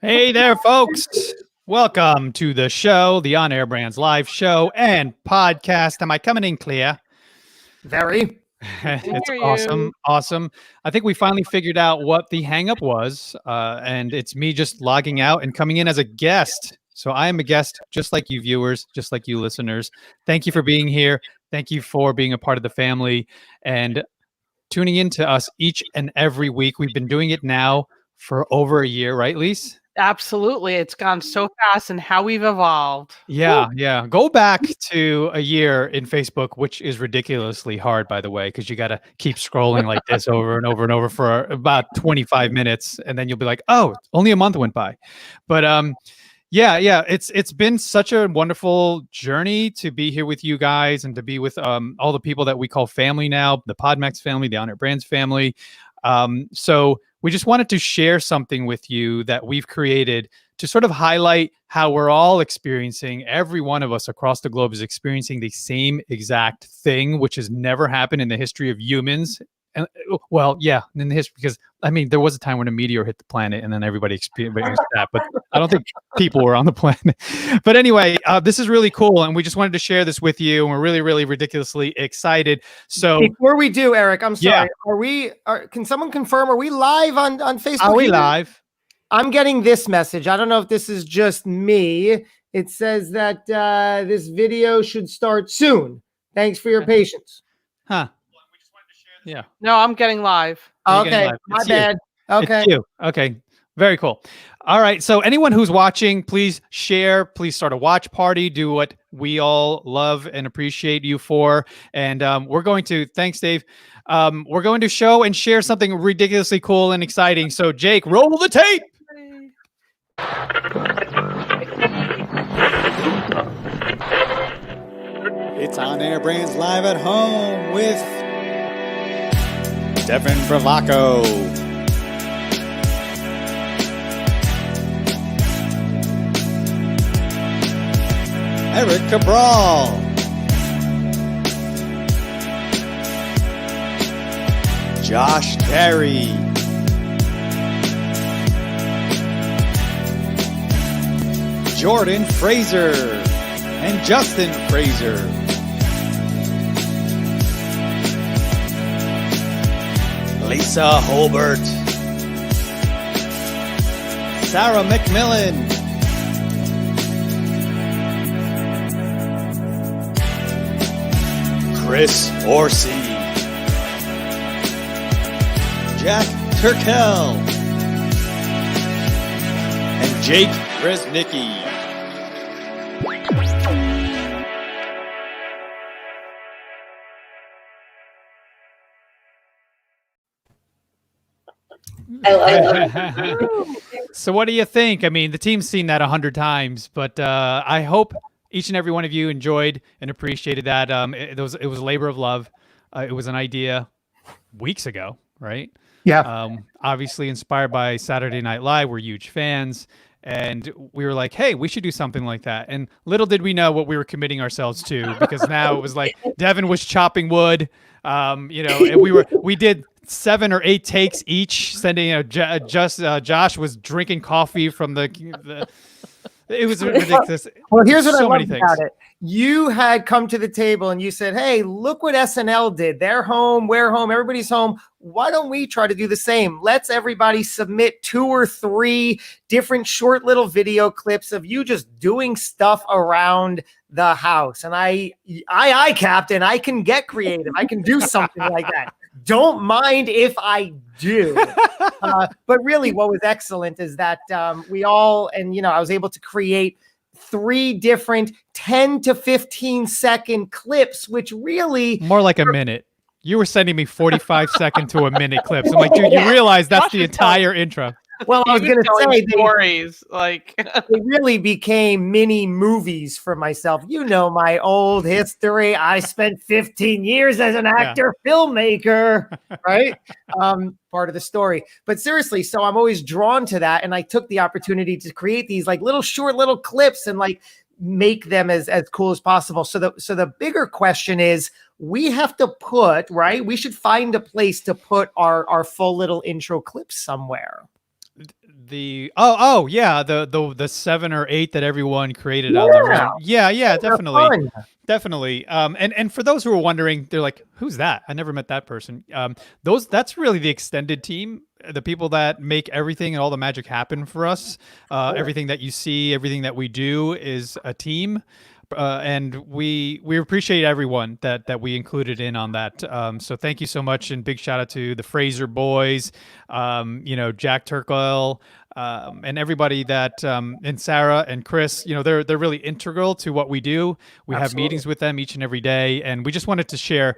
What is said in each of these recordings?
Hey there, folks. Welcome to the show, the On Air Brands live show and podcast. Am I coming in clear? Very. It's awesome. Awesome. I think we finally figured out what the hang up was, and it's me just logging out and coming in as a guest. So I am a guest, just like you viewers, just like you listeners. Thank you for being here. Thank you for being a part of the family and tuning in to us each and every week. We've been doing it now for over a year, right, Lise? Absolutely. It's gone so fast and how we've evolved. Yeah, yeah. Go back to a year in Facebook, which is ridiculously hard, by the way, because you got to keep scrolling like this over and over and over for about 25 minutes. And then you'll be like, oh, only a month went by. But yeah, it's been such a wonderful journey to be here with you guys and to be with all the people that we call family now, the Podmax family, the On Air Brands family. So we just wanted to share something with you that we've created to sort of highlight how we're all experiencing, every one of us across the globe is experiencing the same exact thing, which has never happened in the history of humans. And well, yeah, in the history, because I mean, there was a time when a meteor hit the planet and then everybody experienced that, but I don't think people were on the planet. But anyway, this is really cool. And we just wanted to share this with you. And we're really, really ridiculously excited. So before we do, Eric, I'm sorry. Yeah. Can someone confirm, are we live on Facebook? Are we live? I'm getting this message. I don't know if this is just me. It says that this video should start soon. Thanks for your patience. Huh. Yeah. No, I'm getting live. Okay. My bad. Okay. It's you. Okay. Very cool. All right. So anyone who's watching, please share, please start a watch party, do what we all love and appreciate you for. And we're going to, thanks, Dave. We're going to show and share something ridiculously cool and exciting. So Jake, roll the tape. It's On Air Brands Live at Home with Devin Bravaco, Eric Cabral, Josh Terry, Jordan Fraser, and Justin Fraser. Lisa Holbert, Sarah McMillan, Chris Orsi, Jack Turkel, and Jake Resnicki. I love it. So what do you think? I mean, the team's seen that 100 times, but I hope each and every one of you enjoyed and appreciated that. It was a labor of love. It was an idea weeks ago, right? Yeah. Obviously inspired by Saturday Night Live. We're huge fans. And we were like, hey, we should do something like that. And little did we know what we were committing ourselves to, because now it was like Devin was chopping wood, and we did 7 or 8 takes each, sending Josh was drinking coffee from the it was ridiculous. Well, here's what so I love about it. You had come to the table and you said, hey, look what SNL did. They're home, we're home, everybody's home. Why don't we try to do the same? Let's everybody submit 2 or 3 different short little video clips of you just doing stuff around the house. And I Captain, I can get creative. I can do something like that. Don't mind if I do. But really what was excellent is that we all, and I was able to create 3 different 10 to 15 second clips, which really more like a minute. You were sending me 45 second to a minute clips. I'm like, dude, you realize that's the entire intro. Well, I was going to say stories they really became mini movies for myself. My old history. I spent 15 years as an actor, filmmaker, right? Part of the story. But seriously, so I'm always drawn to that. And I took the opportunity to create these like little short little clips and like make them as cool as possible. So the bigger question is, we have to put, right? We should find a place to put our full little intro clips somewhere. the 7 or 8 that everyone created on their own. Yeah, They're definitely. fun. Definitely. And for those who are wondering, they're like, who's that? I never met that person. That's really the extended team, the people that make everything and all the magic happen for us. Everything that you see, everything that we do is a team. And we appreciate everyone that we included in on that. So thank you so much, and big shout out to the Fraser boys, Jack Turkle, and everybody that and Sarah and Chris. They're really integral to what we do. We have Absolutely. meetings with them each and every day, and we just wanted to share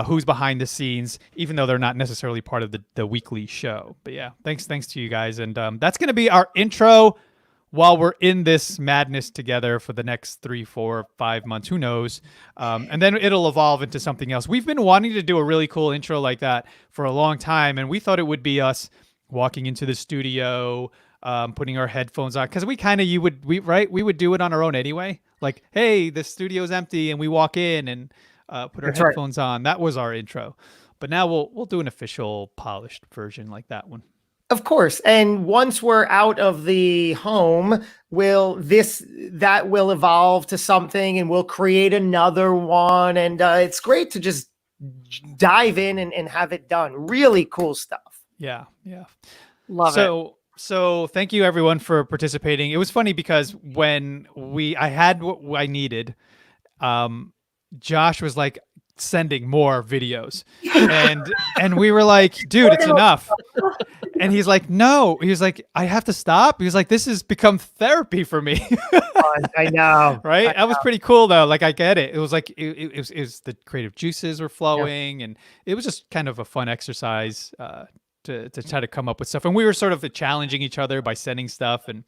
who's behind the scenes, even though they're not necessarily part of the weekly show. But yeah, thanks to you guys, and that's going to be our intro while we're in this madness together for the next 3, 4, 5 months, who knows? And then it'll evolve into something else. We've been wanting to do a really cool intro like that for a long time, and we thought it would be us walking into the studio, putting our headphones on, because we would do it on our own anyway. Like, hey, the studio's empty, and we walk in and put our That's right. headphones on. That was our intro, but now we'll do an official, polished version like that one. Of course. And once we're out of the home, that will evolve to something, and we'll create another one. And it's great to just dive in and have it done. Really cool stuff. Yeah. Love it. So thank you everyone for participating. It was funny because when I had what I needed, Josh was like sending more videos, and we were like, dude, it's enough. And he's like, no. He was like, I have to stop. He was like, this has become therapy for me. I know. Right? That was pretty cool though. Like, I get it. It was like it was the creative juices were flowing, and it was just kind of a fun exercise to try to come up with stuff. And we were sort of challenging each other by sending stuff. And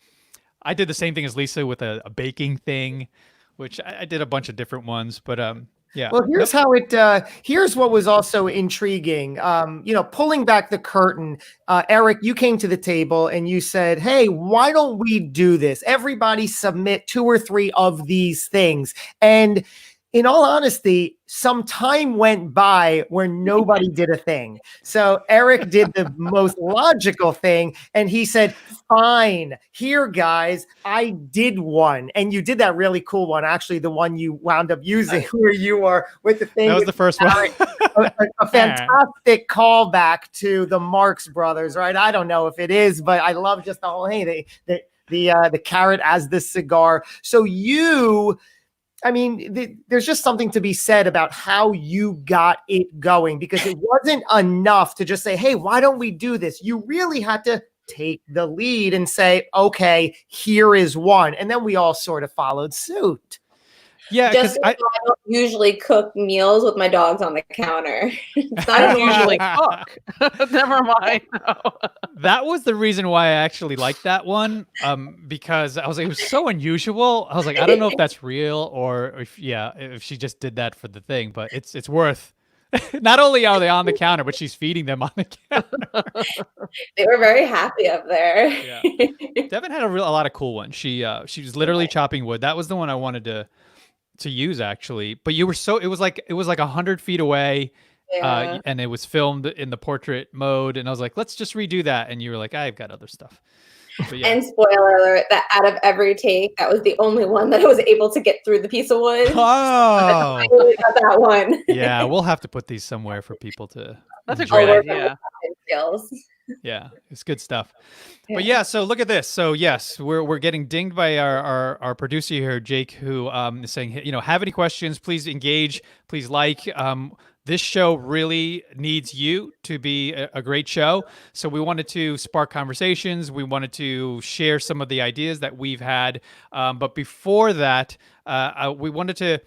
I did the same thing as Lisa with a baking thing, which I did a bunch of different ones, but yeah. Well, here's what was also intriguing. Pulling back the curtain, Eric, you came to the table and you said, hey, why don't we do this? Everybody submit 2 or 3 of these things. And in all honesty, some time went by where nobody did a thing. So Eric did the most logical thing, and he said, fine, here, guys, I did one. And you did that really cool one, actually, the one you wound up using where you are with the thing. That was the first one. a fantastic callback to the Marx Brothers, right? I don't know if it is, but I love just the whole, hey, the carrot as the cigar. So there's just something to be said about how you got it going, because it wasn't enough to just say, hey, why don't we do this? You really had to take the lead and say, okay, here is one. And then we all sort of followed suit. Yeah, Just because so I don't usually cook meals with my dogs on the counter. I don't usually cook. Never mind. No. that was the reason why I actually liked that one. Because I was like, it was so unusual. I was like, I don't know if that's real or if she just did that for the thing, but it's worth. Not only are they on the counter, but she's feeding them on the counter. They were very happy up there. Yeah. Devin had a lot of cool ones. She was literally chopping wood. That was the one I wanted to use actually. But it was like 100 feet away. Yeah. And it was filmed in the portrait mode, and I was like, let's just redo that. And you were like, I've got other stuff. But yeah. And spoiler alert, that out of every take, that was the only one that I was able to get through the piece of wood. Oh, I really got that one. yeah, we'll have to put these somewhere for people to That's a enjoy. great idea. Skills. Yeah, it's good stuff. But yeah, so look at this. So yes, we're getting dinged by our producer here, Jake, who is saying, have any questions, please engage, please like. This show really needs you to be a great show. So we wanted to spark conversations. We wanted to share some of the ideas that we've had. But before that, we wanted to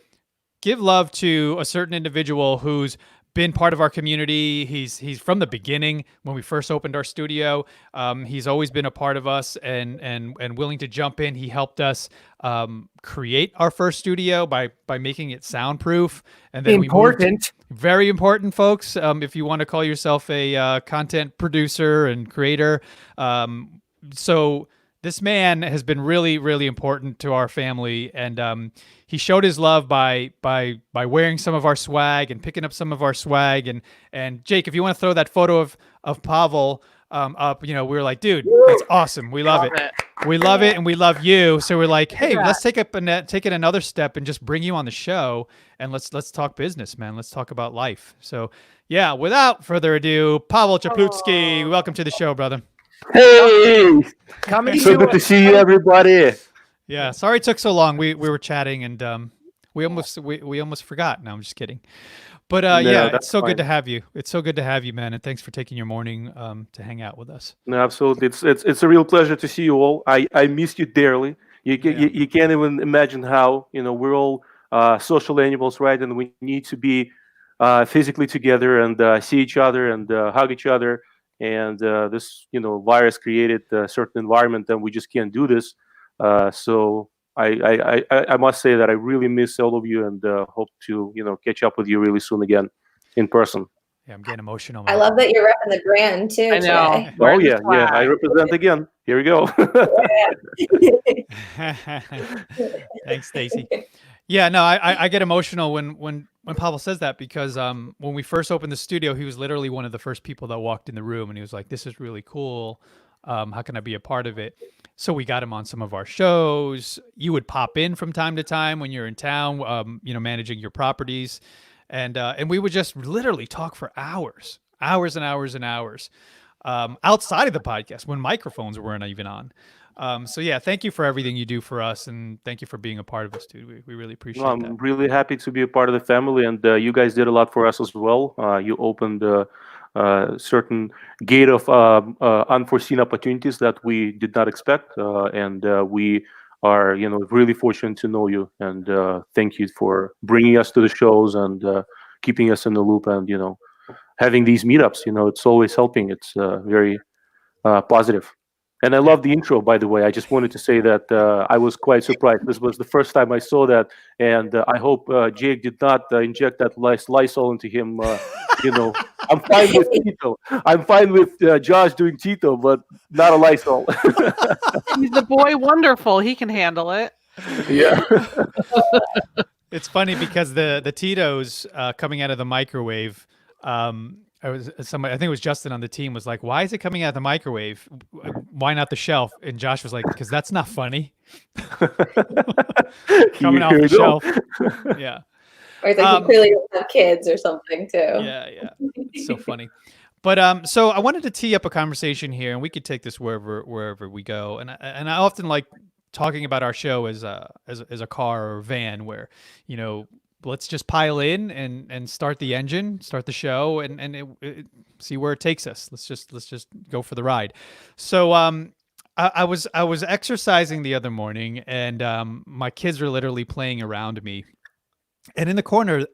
give love to a certain individual who's been part of our community. He's from the beginning when we first opened our studio. He's always been a part of us and willing to jump in. He helped us create our first studio by making it soundproof. And then very important, folks. If you want to call yourself a content producer and creator, so this man has been really, really important to our family, and he showed his love by wearing some of our swag and picking up some of our swag. And Jake, if you want to throw that photo of Pavel up, you know, we were like, dude, that's awesome. We love Love it. it. We love it, and we love you. So we're like, hey, Yeah. let's take it another step and just bring you on the show, and let's talk business, man. Let's talk about life. So yeah, without further ado, Pavel Chaplutsky, welcome to the show, brother. Hey, Coming so to good to see you, everybody. Yeah, sorry it took so long. We were chatting and we almost forgot. No, I'm just kidding. But No, yeah, that's it's so fine. good to have you. It's so good to have you, man, and thanks for taking your morning to hang out with us. No, absolutely. It's a real pleasure to see you all. I missed you dearly. Yeah. You can't even imagine how, we're all social animals, right? And we need to be physically together and see each other and hug each other. And this, virus created a certain environment, and we just can't do this. So I must say that I really miss all of you, and hope to, catch up with you really soon again in person. Yeah, I'm getting emotional, I man. love that you're repping the brand too I know. today. Oh Wearing the yeah, I flag. represent again. Here we go. Thanks, Stacy. Yeah, no, I get emotional when Pavel says that because when we first opened the studio, he was literally one of the first people that walked in the room, and he was like, "This is really cool. How can I be a part of it?" So we got him on some of our shows. You would pop in from time to time when you're in town, managing your properties, and we would just literally talk for hours and hours and hours outside of the podcast when microphones weren't even on. So yeah, thank you for everything you do for us, and thank you for being a part of us, dude. We really appreciate No, I'm that. really happy to be a part of the family, and you guys did a lot for us as well. You opened a certain gate of unforeseen opportunities that we did not expect, and we are, really fortunate to know you. And thank you for bringing us to the shows and keeping us in the loop, and having these meetups. It's always helping. It's very positive. And I love the intro, by the way. I just wanted to say that I was quite surprised. This was the first time I saw that, and I hope Jake did not inject that Lysol into him. I'm fine with Tito. I'm fine with Josh doing Tito, but not a Lysol. He's the boy wonderful. He can handle it. Yeah. It's funny because the Tito's coming out of the microwave. I think it was Justin on the team was like, "Why is it coming out of the microwave? Why not the shelf?" And Josh was like, "Because that's not funny." Coming off Here the we go. shelf. Yeah. Or it's like you clearly don't have kids or something too. Yeah. It's so funny. But so I wanted to tee up a conversation here, and we could take this wherever we go. And I often like talking about our show as a car or a van, where let's just pile in and start the engine, start the show, and see where it takes us. Let's just go for the ride. So I was exercising the other morning, and my kids were literally playing around me, and in the corner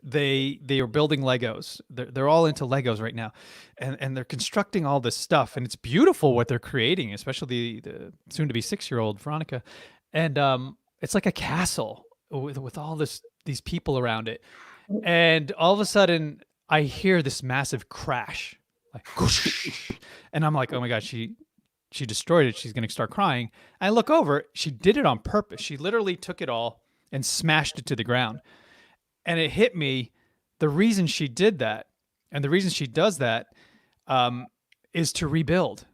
they are building Legos. They're all into Legos right now, and they're constructing all this stuff, and it's beautiful what they're creating, especially the soon to be 6-year-old Veronica, and it's like a castle with all these people around it, and all of a sudden I hear this massive crash, like whoosh, and I'm like, oh my god, she destroyed it. She's gonna start crying. I look over, she did it on purpose. She literally took it all and smashed it to the ground. And it hit me, the reason she did that, and the reason she does that, is to rebuild,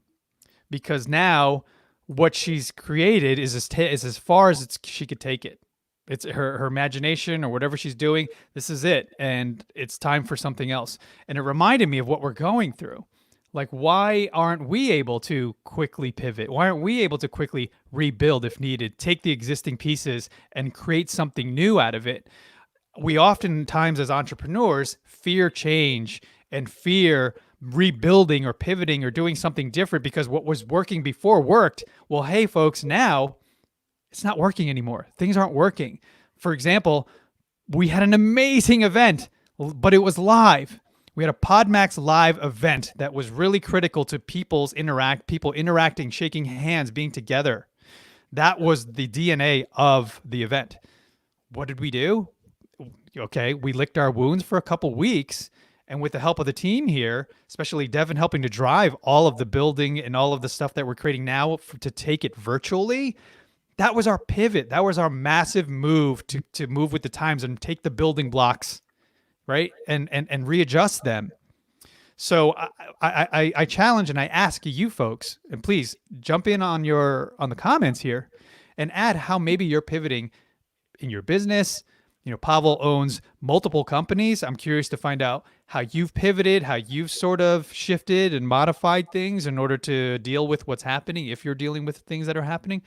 because now what she's created is as far as she could take it. It's her imagination or whatever she's doing. This is it, and it's time for something else. And it reminded me of what we're going through. Like, why aren't we able to quickly pivot? Why aren't we able to quickly rebuild if needed? Take the existing pieces and create something new out of it. We oftentimes, as entrepreneurs, fear change and fear rebuilding or pivoting or doing something different because what was working before worked. Well, hey, folks, now it's not working anymore. Things aren't working. For example, we had an amazing event, but it was live. We had a PodMax live event that was really critical to people interacting, shaking hands, being together. That was the DNA of the event. What did we do? Okay, we licked our wounds for a couple weeks, and with the help of the team here, especially Devin helping to drive all of the building and all of the stuff that we're creating now to take it virtually, that was our pivot. That was our massive move to move with the times and take the building blocks, right, and readjust them. So I challenge and I ask you folks, and please jump in on the comments here, and add how maybe you're pivoting in your business. You know, Pavel owns multiple companies. I'm curious to find out how you've pivoted, how you've sort of shifted and modified things in order to deal with what's happening, if you're dealing with things that are happening.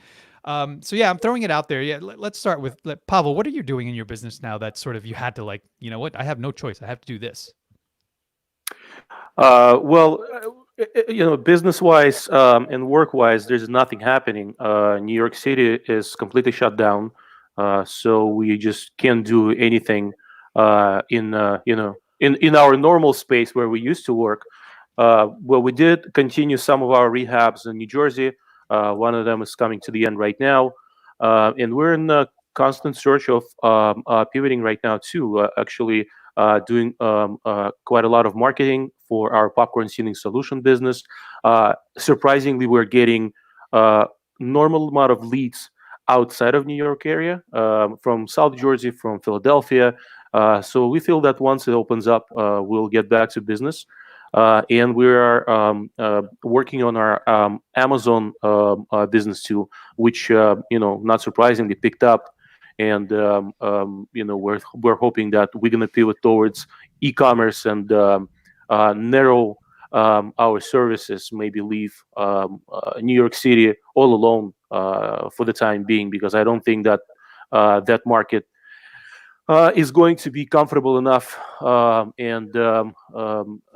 So yeah, I'm throwing it out there. Yeah, let's start with Pavel. What are you doing in your business now that sort of you had to, like, you know what, I have no choice. I have to do this. Well, business-wise and work-wise, there's nothing happening. New York City is completely shut down, so we just can't do anything in our normal space where we used to work. Well, we did continue some of our rehabs in New Jersey. One of them is coming to the end right now, and we're in a constant search of pivoting right now too. Actually, doing quite a lot of marketing for our popcorn sealing solution business. Surprisingly, we're getting normal amount of leads outside of New York area, from South Jersey, from Philadelphia. So we feel that once it opens up, we'll get back to business. And we are working on our Amazon business too, which not surprisingly picked up. And we're hoping that we're going to pivot towards e-commerce and narrow our services, maybe leave New York City all alone for the time being, because I don't think that that market is going to be comfortable enough and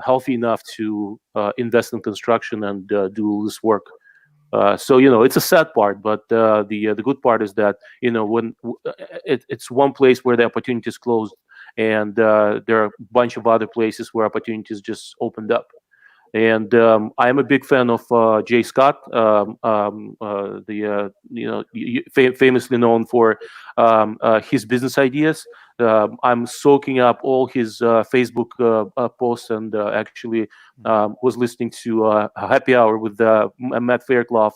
healthy enough to invest in construction and do this work. So it's a sad part, but the good part is that when it's one place where the opportunity is closed, and there are a bunch of other places where opportunities just opened up. And I'm a big fan of Jay Scott, famously known for his business ideas. I'm soaking up all his Facebook posts, and actually was listening to a Happy Hour with Matt Fairclough,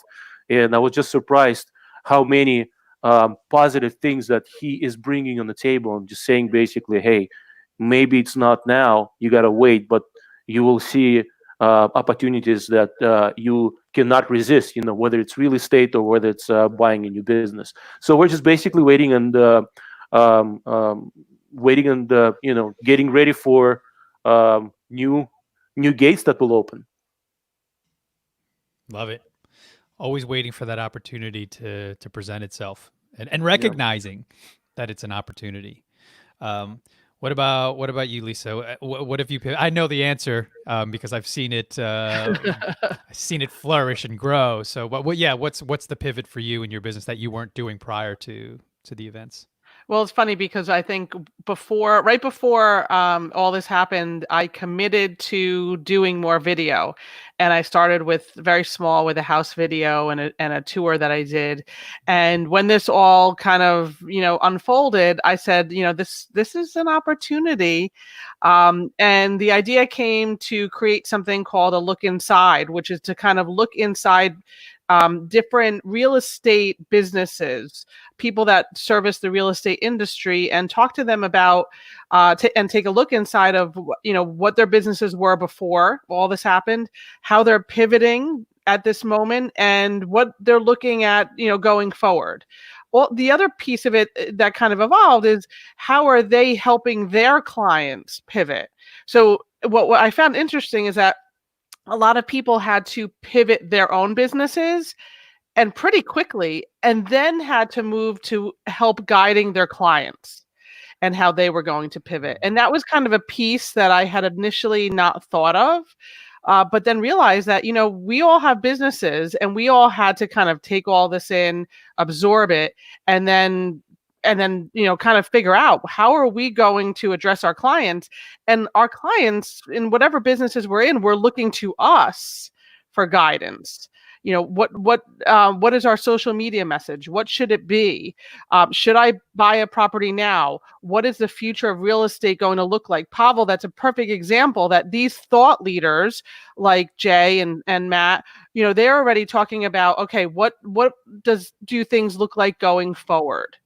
and I was just surprised how many positive things that he is bringing on the table, and just saying basically, hey, maybe it's not now, you gotta wait, but you will see opportunities that you cannot resist, whether it's real estate or whether it's buying a new business. So we're just basically waiting and getting ready for new gates that will open. Love it. Always waiting for that opportunity to present itself, and recognizing that it's an opportunity. What about you, Lisa? What have you? I know the answer because I've seen it. I've seen it flourish and grow. So, what's the pivot for you in your business that you weren't doing prior to the events? Well, it's funny because I think right before all this happened, I committed to doing more video, and I started with very small, with a house video and a tour that I did. And when this all kind of unfolded, I said, this is an opportunity, and the idea came to create something called a look inside, which is to kind of look inside different real estate businesses, people that service the real estate industry, and talk to them about and take a look inside of what their businesses were before all this happened, how they're pivoting at this moment, and what they're looking at going forward. Well, the other piece of it that kind of evolved is, how are they helping their clients pivot? So what I found interesting is that a lot of people had to pivot their own businesses, and pretty quickly, and then had to move to help guiding their clients and how they were going to pivot. And that was kind of a piece that I had initially not thought of, but then realized that, we all have businesses, and we all had to kind of take all this in, absorb it, and then kind of figure out, how are we going to address our clients? And our clients, in whatever businesses we're in, we're looking to us for guidance. What is our social media message? What should it be? Should I buy a property now? What is the future of real estate going to look like? Pavel, that's a perfect example that these thought leaders like Jay and Matt, they're already talking about, okay, what do things look like going forward?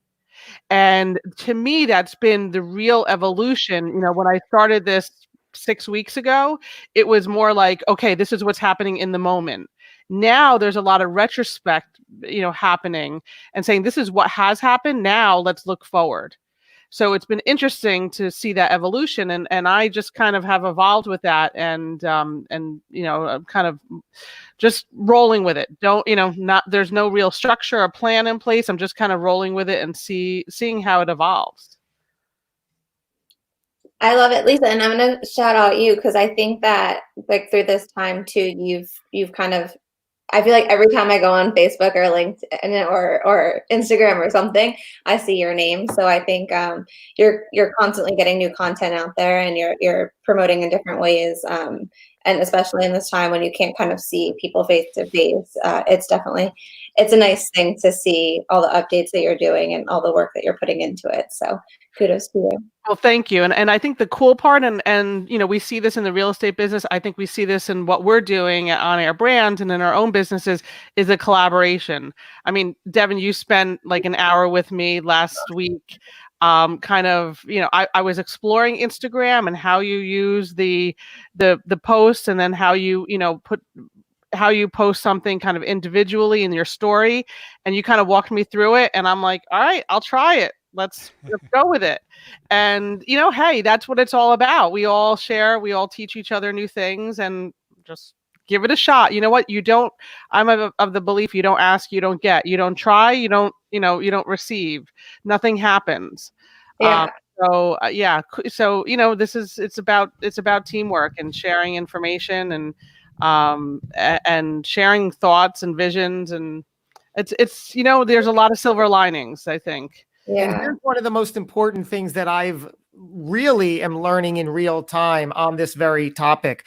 And to me, that's been the real evolution. When I started this 6 weeks ago, it was more like, okay, this is what's happening in the moment. Now there's a lot of retrospect, happening and saying this is what has happened. Now let's look forward. So it's been interesting to see that evolution, and I just kind of have evolved with that, and I'm kind of just rolling with it. Don't not there's no real structure or plan in place. I'm just kind of rolling with it and seeing how it evolves. I love it, Lisa, and I'm gonna shout out you because I think that like through this time too, you've kind of, I feel like every time I go on Facebook or LinkedIn or Instagram or something, I see your name. So I think you're constantly getting new content out there, and you're promoting in different ways. And especially in this time when you can't kind of see people face to face, it's a nice thing to see all the updates that you're doing and all the work that you're putting into it. So kudos to you. Well, thank you. And I think the cool part, and we see this in the real estate business. I think we see this in what we're doing at On Air Brands and in our own businesses, is a collaboration. I mean, Devin, you spent like an hour with me last week. I was exploring Instagram and how you use the posts, and then how you post something kind of individually in your story, and you kind of walked me through it, and I'm like, all right, I'll try it. Let's go with it. And hey, that's what it's all about. We all share, we all teach each other new things, and just give it a shot. You know what? I'm of the belief, you don't ask, you don't get. You don't try, you don't receive. Nothing happens. Yeah. So it's about teamwork and sharing information, and sharing thoughts and visions, and it's there's a lot of silver linings, I think. And here's one of the most important things that I've really am learning in real time on this very topic.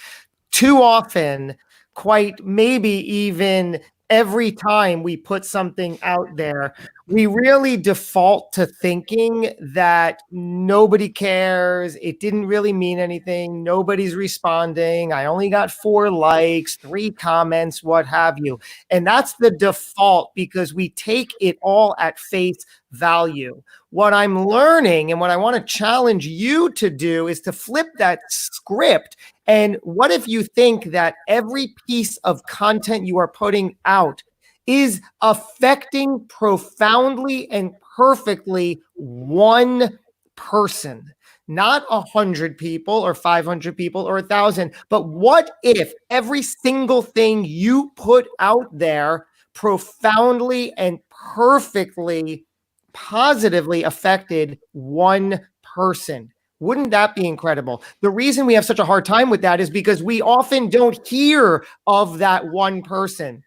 Too often, quite maybe even every time we put something out there, we really default to thinking that nobody cares. It didn't really mean anything. Nobody's responding. I only got 4 likes, 3 comments, what have you. And that's the default because we take it all at face value. What I'm learning and what I want to challenge you to do is to flip that script. And what if you think that every piece of content you are putting out is affecting profoundly and perfectly one person, not 100 people or 500 people or 1,000, but what if every single thing you put out there profoundly and perfectly positively affected one person? Wouldn't that be incredible? The reason we have such a hard time with that is because we often don't hear of that one person.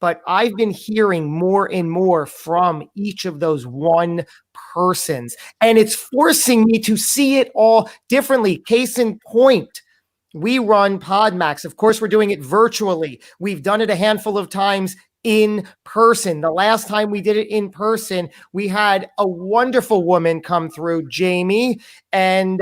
But I've been hearing more and more from each of those one persons. And it's forcing me to see it all differently. Case in point, we run PodMax. Of course, we're doing it virtually. We've done it a handful of times in person. The last time we did it in person, we had a wonderful woman come through, Jamie, and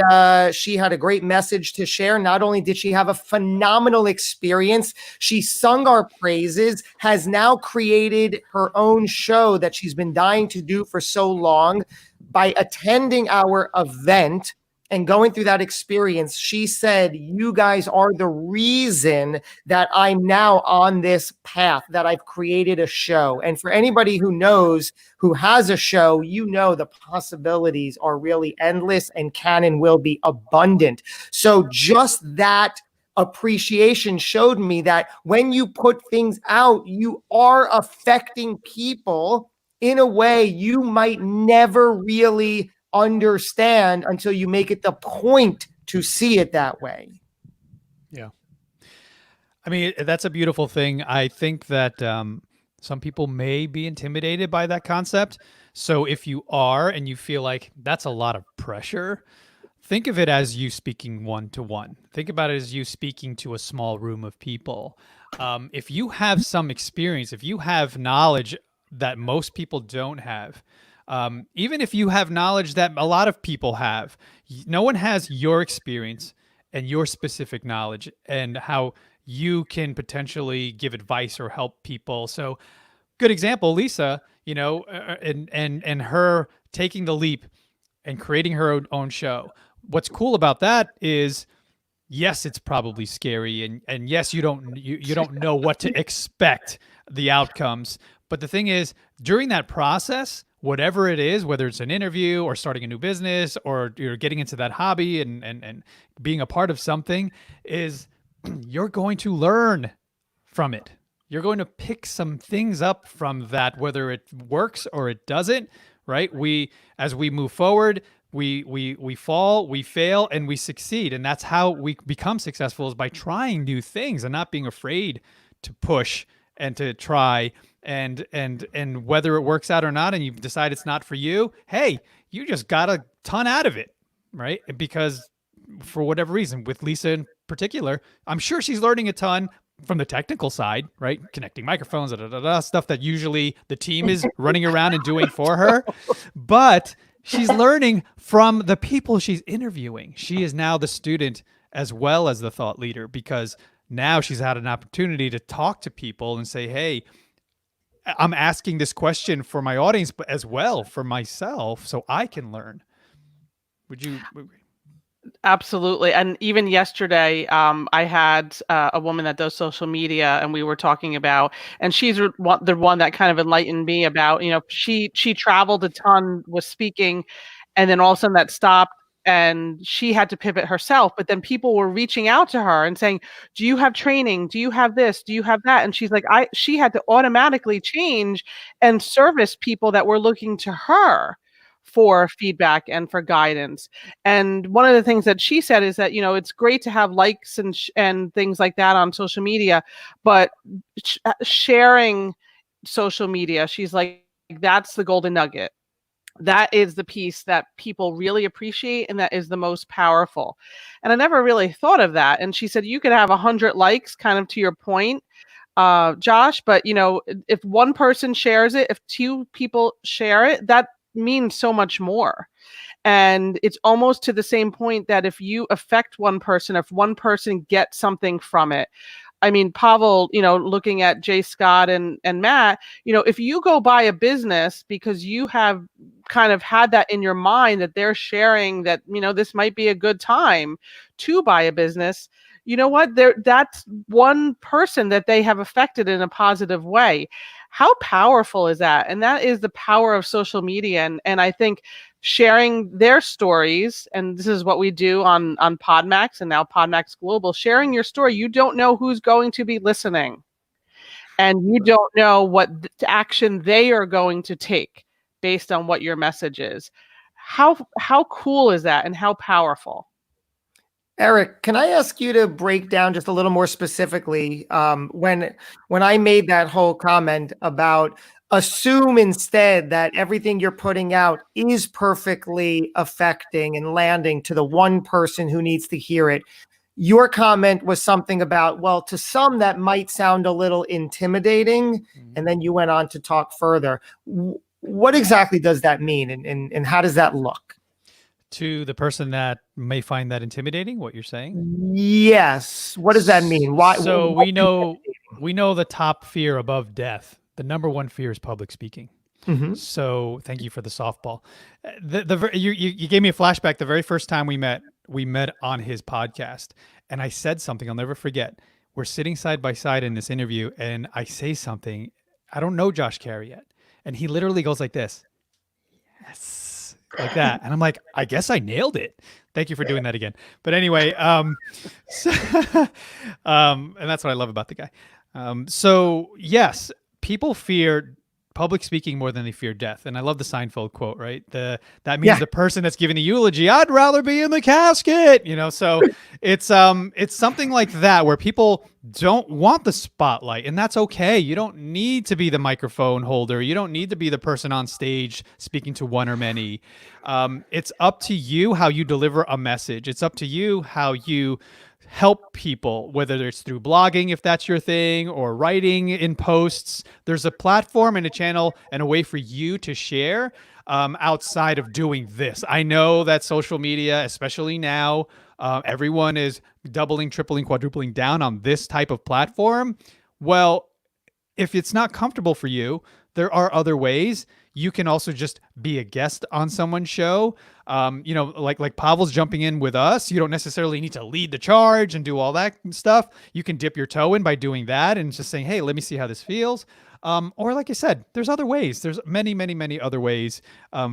she had a great message to share. Not only did she have a phenomenal experience, she sung our praises, has now created her own show that she's been dying to do for so long. By attending our event and going through that experience, she said, you guys are the reason that I'm now on this path, that I've created a show. And for anybody who knows, who has a show, the possibilities are really endless and can and will be abundant. So just that appreciation showed me that when you put things out, you are affecting people in a way you might never really understand until you make it the point to see it that way. Yeah. I mean, that's a beautiful thing. I think that some people may be intimidated by that concept. So if you are and you feel like that's a lot of pressure, think of it as you speaking one-to-one. Think about it as you speaking to a small room of people. If you have some experience, if you have knowledge that most people don't have, even if you have knowledge that a lot of people have, no one has your experience and your specific knowledge and how you can potentially give advice or help people. So good example, Lisa, and her taking the leap and creating her own show. What's cool about that is yes, it's probably scary, and yes, you don't know what to expect the outcomes. But the thing is, during that process, whatever it is, whether it's an interview or starting a new business or you're getting into that hobby and being a part of something, is you're going to learn from it. You're going to pick some things up from that, whether it works or it doesn't, right? As we move forward, we fall, we fail, and we succeed. And that's how we become successful, is by trying new things and not being afraid to push and to try. And whether it works out or not, and you decide it's not for you, hey, you just got a ton out of it, right? Because for whatever reason, with Lisa in particular, I'm sure she's learning a ton from the technical side, right? Connecting microphones, stuff that usually the team is running around and doing for her. But she's learning from the people she's interviewing. She is now the student as well as the thought leader, because now she's had an opportunity to talk to people and say, hey, I'm asking this question for my audience, but as well for myself, so I can learn. Would you agree? Absolutely. And even yesterday, I had a woman that does social media, and we were talking about, and she's the one that kind of enlightened me about, she traveled a ton, was speaking, and then all of a sudden that stopped, and she had to pivot herself. But then people were reaching out to her and saying, do you have training? Do you have this? Do you have that? And she's like, she had to automatically change and service people that were looking to her for feedback and for guidance. And one of the things that she said is that, it's great to have likes and things like that on social media, but sharing social media, she's like, that's the golden nugget. That is the piece that people really appreciate, and that is the most powerful. And I never really thought of that. And she said, you could have 100 likes, kind of to your point, Josh, but if one person shares it, if two people share it, that means so much more. And it's almost to the same point that if you affect one person, if one person gets something from it, I mean, Pavel, looking at Jay Scott and Matt, if you go buy a business because you have kind of had that in your mind that they're sharing that, this might be a good time to buy a business, you know what? That's one person that they have affected in a positive way. How powerful is that? And that is the power of social media. And I think sharing their stories, and this is what we do on Podmax and now Podmax Global, sharing your story. You don't know who's going to be listening, and you don't know what action they are going to take based on what your message is. How cool is that, and how powerful? Eric, can I ask you to break down just a little more specifically when I made that whole comment about assume instead that everything you're putting out is perfectly affecting and landing to the one person who needs to hear it. Your comment was something about, well, to some that might sound a little intimidating. And then you went on to talk further. What exactly does that mean? And how does that look? To the person that may find that intimidating, what you're saying? Yes. What does that mean? Why? So we know the top fear above death. The number one fear is public speaking. Mm-hmm. So thank you for the softball. You gave me a flashback. The very first time we met on his podcast, and I said something I'll never forget. We're sitting side by side in this interview, and I say something. I don't know Josh Carey yet, and he literally goes like this. Yes. Like that. And I'm like, I guess I nailed it. Thank you for doing that again. But anyway, and that's what I love about the guy. So yes, people fear public speaking more than they fear death. And I love the Seinfeld quote, right? That means the person that's giving the eulogy, I'd rather be in the casket, so it's something like that, where people don't want the spotlight, and that's okay. You don't need to be the microphone holder. You don't need to be the person on stage speaking to one or many. It's up to you how you deliver a message. It's up to you how you help people, whether it's through blogging, if that's your thing, or writing in posts. There's a platform and a channel and a way for you to share outside of doing this. I know that social media, especially now, everyone is doubling, tripling, quadrupling down on this type of platform. Well, if it's not comfortable for you, there are other ways. You can also just be a guest on someone's show. You know, like Pavel's jumping in with us. You don't necessarily need to lead the charge and do all that stuff. You can dip your toe in by doing that and just saying, hey, let me see how this feels. Or like I said, there's other ways. There's many, many, many other ways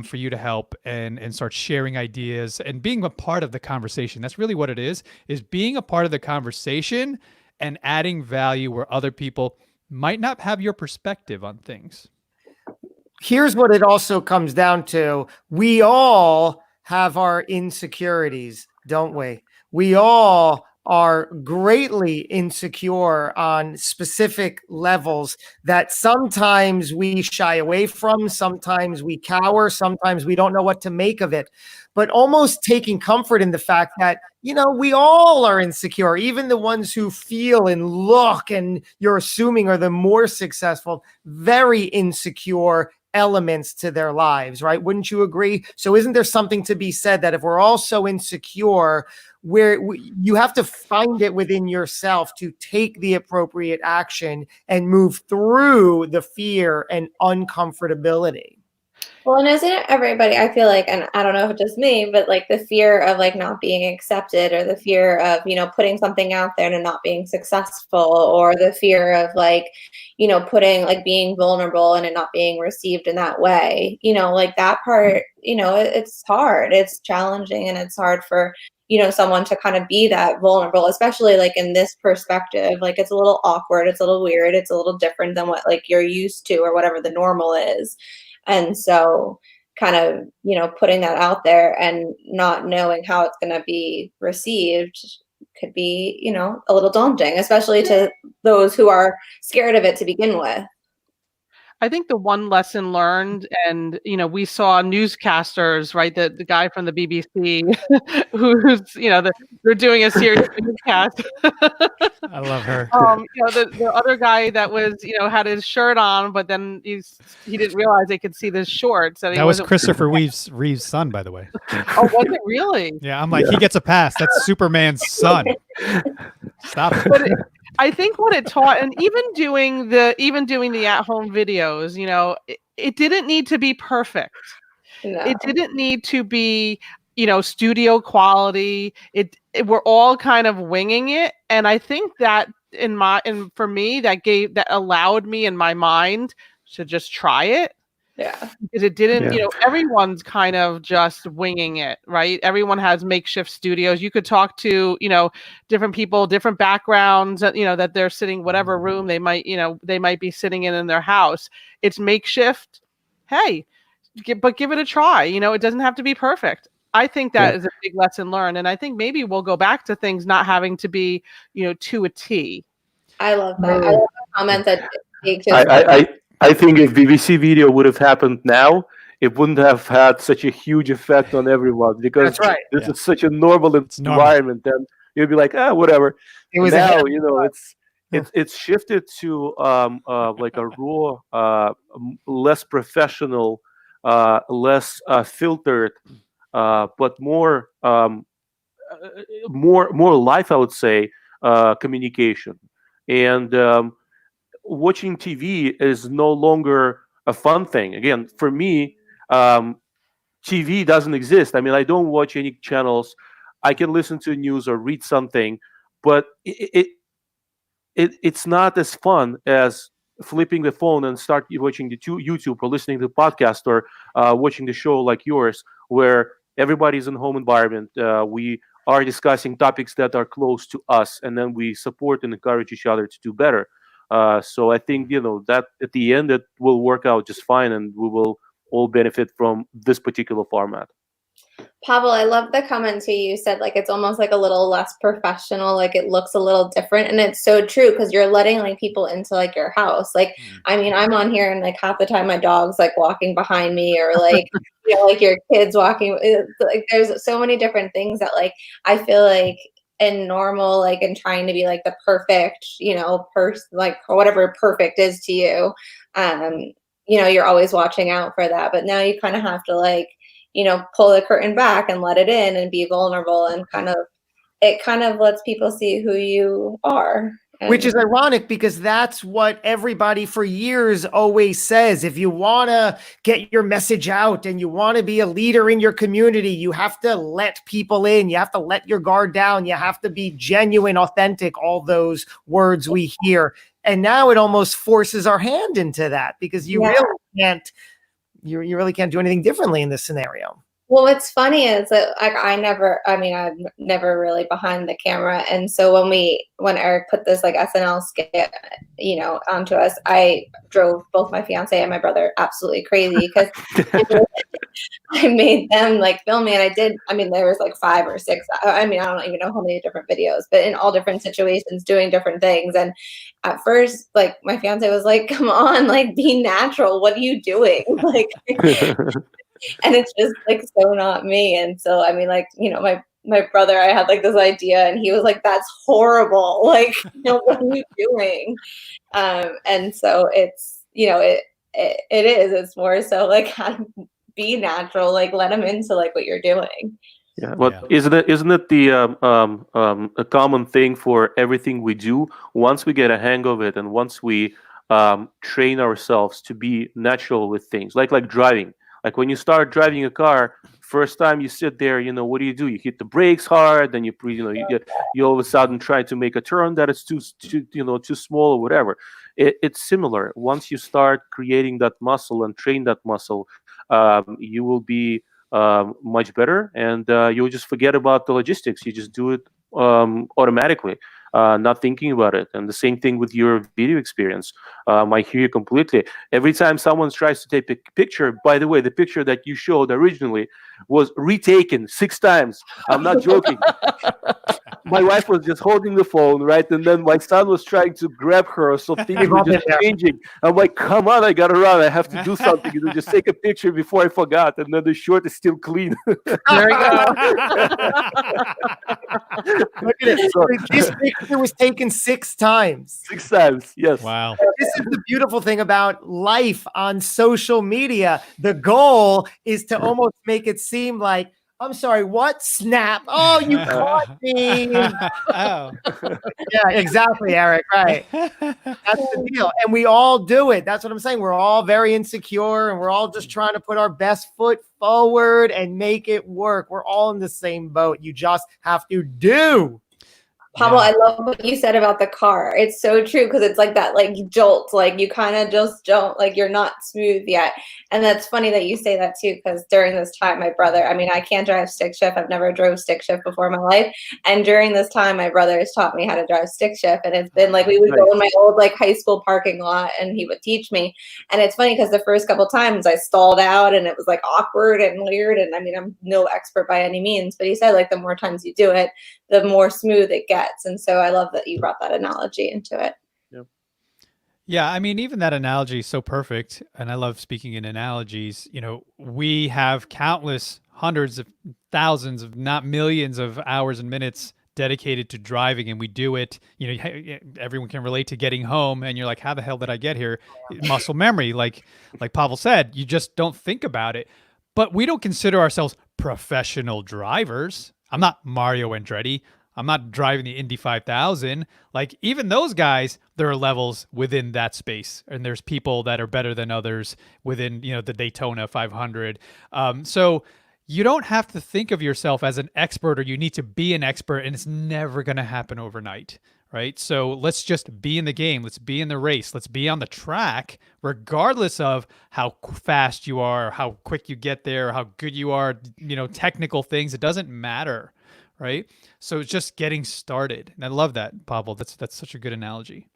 for you to help and start sharing ideas and being a part of the conversation. That's really what it is being a part of the conversation and adding value where other people might not have your perspective on things. Here's what it also comes down to. We all have our insecurities, don't we? We all are greatly insecure on specific levels that sometimes we shy away from, sometimes we cower, sometimes we don't know what to make of it. But almost taking comfort in the fact that, you know, we all are insecure, even the ones who feel and look and you're assuming are the more successful, very insecure elements to their lives, right? Wouldn't you agree? So isn't there something to be said that if we're all so insecure, where you have to find it within yourself to take the appropriate action and move through the fear and uncomfortability? Well, and isn't it everybody, I feel like, and I don't know if it's just me, but like the fear of like not being accepted, or the fear of, you know, putting something out there and not being successful, or the fear of like, you know, putting like being vulnerable and it not being received in that way, you know, like that part, you know, it's hard, it's challenging, and it's hard for, you know, someone to kind of be that vulnerable, especially like in this perspective. Like it's a little awkward, it's a little weird, it's a little different than what like you're used to or whatever the normal is. And so kind of, you know, putting that out there and not knowing how it's going to be received could be, you know, a little daunting, especially to those who are scared of it to begin with. I think the one lesson learned, and you know, we saw newscasters, right? The guy from the BBC, who's, you know, they're doing a serious newscast. I love her. You know, the other guy that was, you know, had his shirt on, but then he didn't realize they could see the shorts. And he That was wasn't. Christopher Reeve's son, by the way. Oh, was it really? Yeah, I'm like, he gets a pass. That's Superman's son. Stop it. But I think what it taught, and even doing the at-home videos, you know, it didn't need to be perfect. No. It didn't need to be, you know, studio quality. We're all kind of winging it, and I think that for me, that allowed me in my mind to just try it. Yeah. Because it didn't, Yeah. you know, everyone's kind of just winging it, right? Everyone has makeshift studios. You could talk to, you know, different people, different backgrounds, you know, that they're sitting whatever room they might be sitting in their house. It's makeshift. Hey, but give it a try. You know, it doesn't have to be perfect. I think that is a big lesson learned. And I think maybe we'll go back to things not having to be, you know, to a T. I love that. I love the comment that Jake just I think if BBC video would have happened now, it wouldn't have had such a huge effect on everyone, because That's right. this is such a normal environment. Then you'd be like, whatever. It was now, a you know, it's shifted to like a raw, less professional, less filtered, but more life, I would say, communication. And watching TV is no longer a fun thing. Again, for me, TV doesn't exist. I mean, I don't watch any channels. I can listen to news or read something, but it's not as fun as flipping the phone and start watching the YouTube, or listening to the podcast, or watching the show like yours, where everybody's in home environment. We are discussing topics that are close to us, and then we support and encourage each other to do better. So I think, you know, that at the end it will work out just fine, and we will all benefit from this particular format. Pavel, I love the comment too. You said like it's almost like a little less professional, like it looks a little different, and it's so true, because you're letting like people into like your house. Like, I mean, I'm on here and like half the time my dog's like walking behind me, or like you know, like your kids walking. Like there's so many different things that like I feel like in normal, like in trying to be like the perfect, you know, person, like or whatever perfect is to you. You know, you're always watching out for that, but now you kind of have to like, you know, pull the curtain back and let it in and be vulnerable, and kind of, it kind of lets people see who you are. Which is ironic because that's what everybody for years always says. If you want to get your message out and you want to be a leader in your community, you have to let people in. You have to let your guard down. You have to be genuine, authentic, all those words we hear. And now it almost forces our hand into that because you really can't, you really can't do anything differently in this scenario. Well, what's funny is that I'm never really behind the camera. And so when Eric put this like SNL skit, onto us, I drove both my fiance and my brother absolutely crazy because I made them like film me. And there was like 5 or 6. I don't even know how many different videos, but in all different situations doing different things. And at first, like my fiance was like, come on, like be natural. What are you doing? Like, and it's just like so not me. And so my brother, I had like this idea and he was like, that's horrible, like what are you doing? And so it's it's more so like how to be natural, like let them into like what you're doing. Yeah, but isn't it the a common thing for everything we do? Once we get a hang of it and once we train ourselves to be natural with things like driving. Like when you start driving a car, first time you sit there, what do? You hit the brakes hard, then you all of a sudden try to make a turn that is too small or whatever. It's similar. Once you start creating that muscle and train that muscle, you will be much better, and you'll just forget about the logistics. You just do it automatically, not thinking about it. And the same thing with your video experience. I hear you completely. Every time someone tries to take a picture, by the way, the picture that you showed originally was retaken 6 times. I'm not joking. My wife was just holding the phone, right? And then my son was trying to grab her, so things were just changing. I'm like, come on, I gotta run. I have to do something. Just take a picture before I forgot. And then the short is still clean. There we go. Look at it. So this picture was taken 6 times. 6 times, yes. Wow. This is the beautiful thing about life on social media. The goal is to almost make it seem like, I'm sorry, what? Snap. Oh, you caught me. Oh. Yeah, exactly, Eric. Right. That's the deal. And we all do it. That's what I'm saying. We're all very insecure and we're all just trying to put our best foot forward and make it work. We're all in the same boat. You just have to do. Pablo, I love what you said about the car. It's so true because it's like that, like jolt, like you kind of just don't, like you're not smooth yet. And that's funny that you say that too, because during this time, my brother, I can't drive stick shift. I've never drove stick shift before in my life. And during this time, my brother has taught me how to drive stick shift. And it's been like, we would go in my old like high school parking lot and he would teach me. And it's funny because the first couple times I stalled out and it was like awkward and weird. And I'm no expert by any means, but he said like the more times you do it, the more smooth it gets. And so I love that you brought that analogy into it. Yeah, even that analogy is so perfect. And I love speaking in analogies. We have countless hundreds of thousands, if not millions of hours and minutes dedicated to driving, and we do it. Everyone can relate to getting home and you're like, how the hell did I get here? Muscle memory, like Pavel said, you just don't think about it. But we don't consider ourselves professional drivers. I'm not Mario Andretti. I'm not driving the Indy 5000. Like even those guys, there are levels within that space, and there's people that are better than others within, the Daytona 500. So you don't have to think of yourself as an expert, or you need to be an expert, and it's never going to happen overnight, right? So let's just be in the game. Let's be in the race. Let's be on the track, regardless of how fast you are, how quick you get there, how good you are, technical things. It doesn't matter. Right. So it's just getting started. And I love that, Pavel. That's such a good analogy.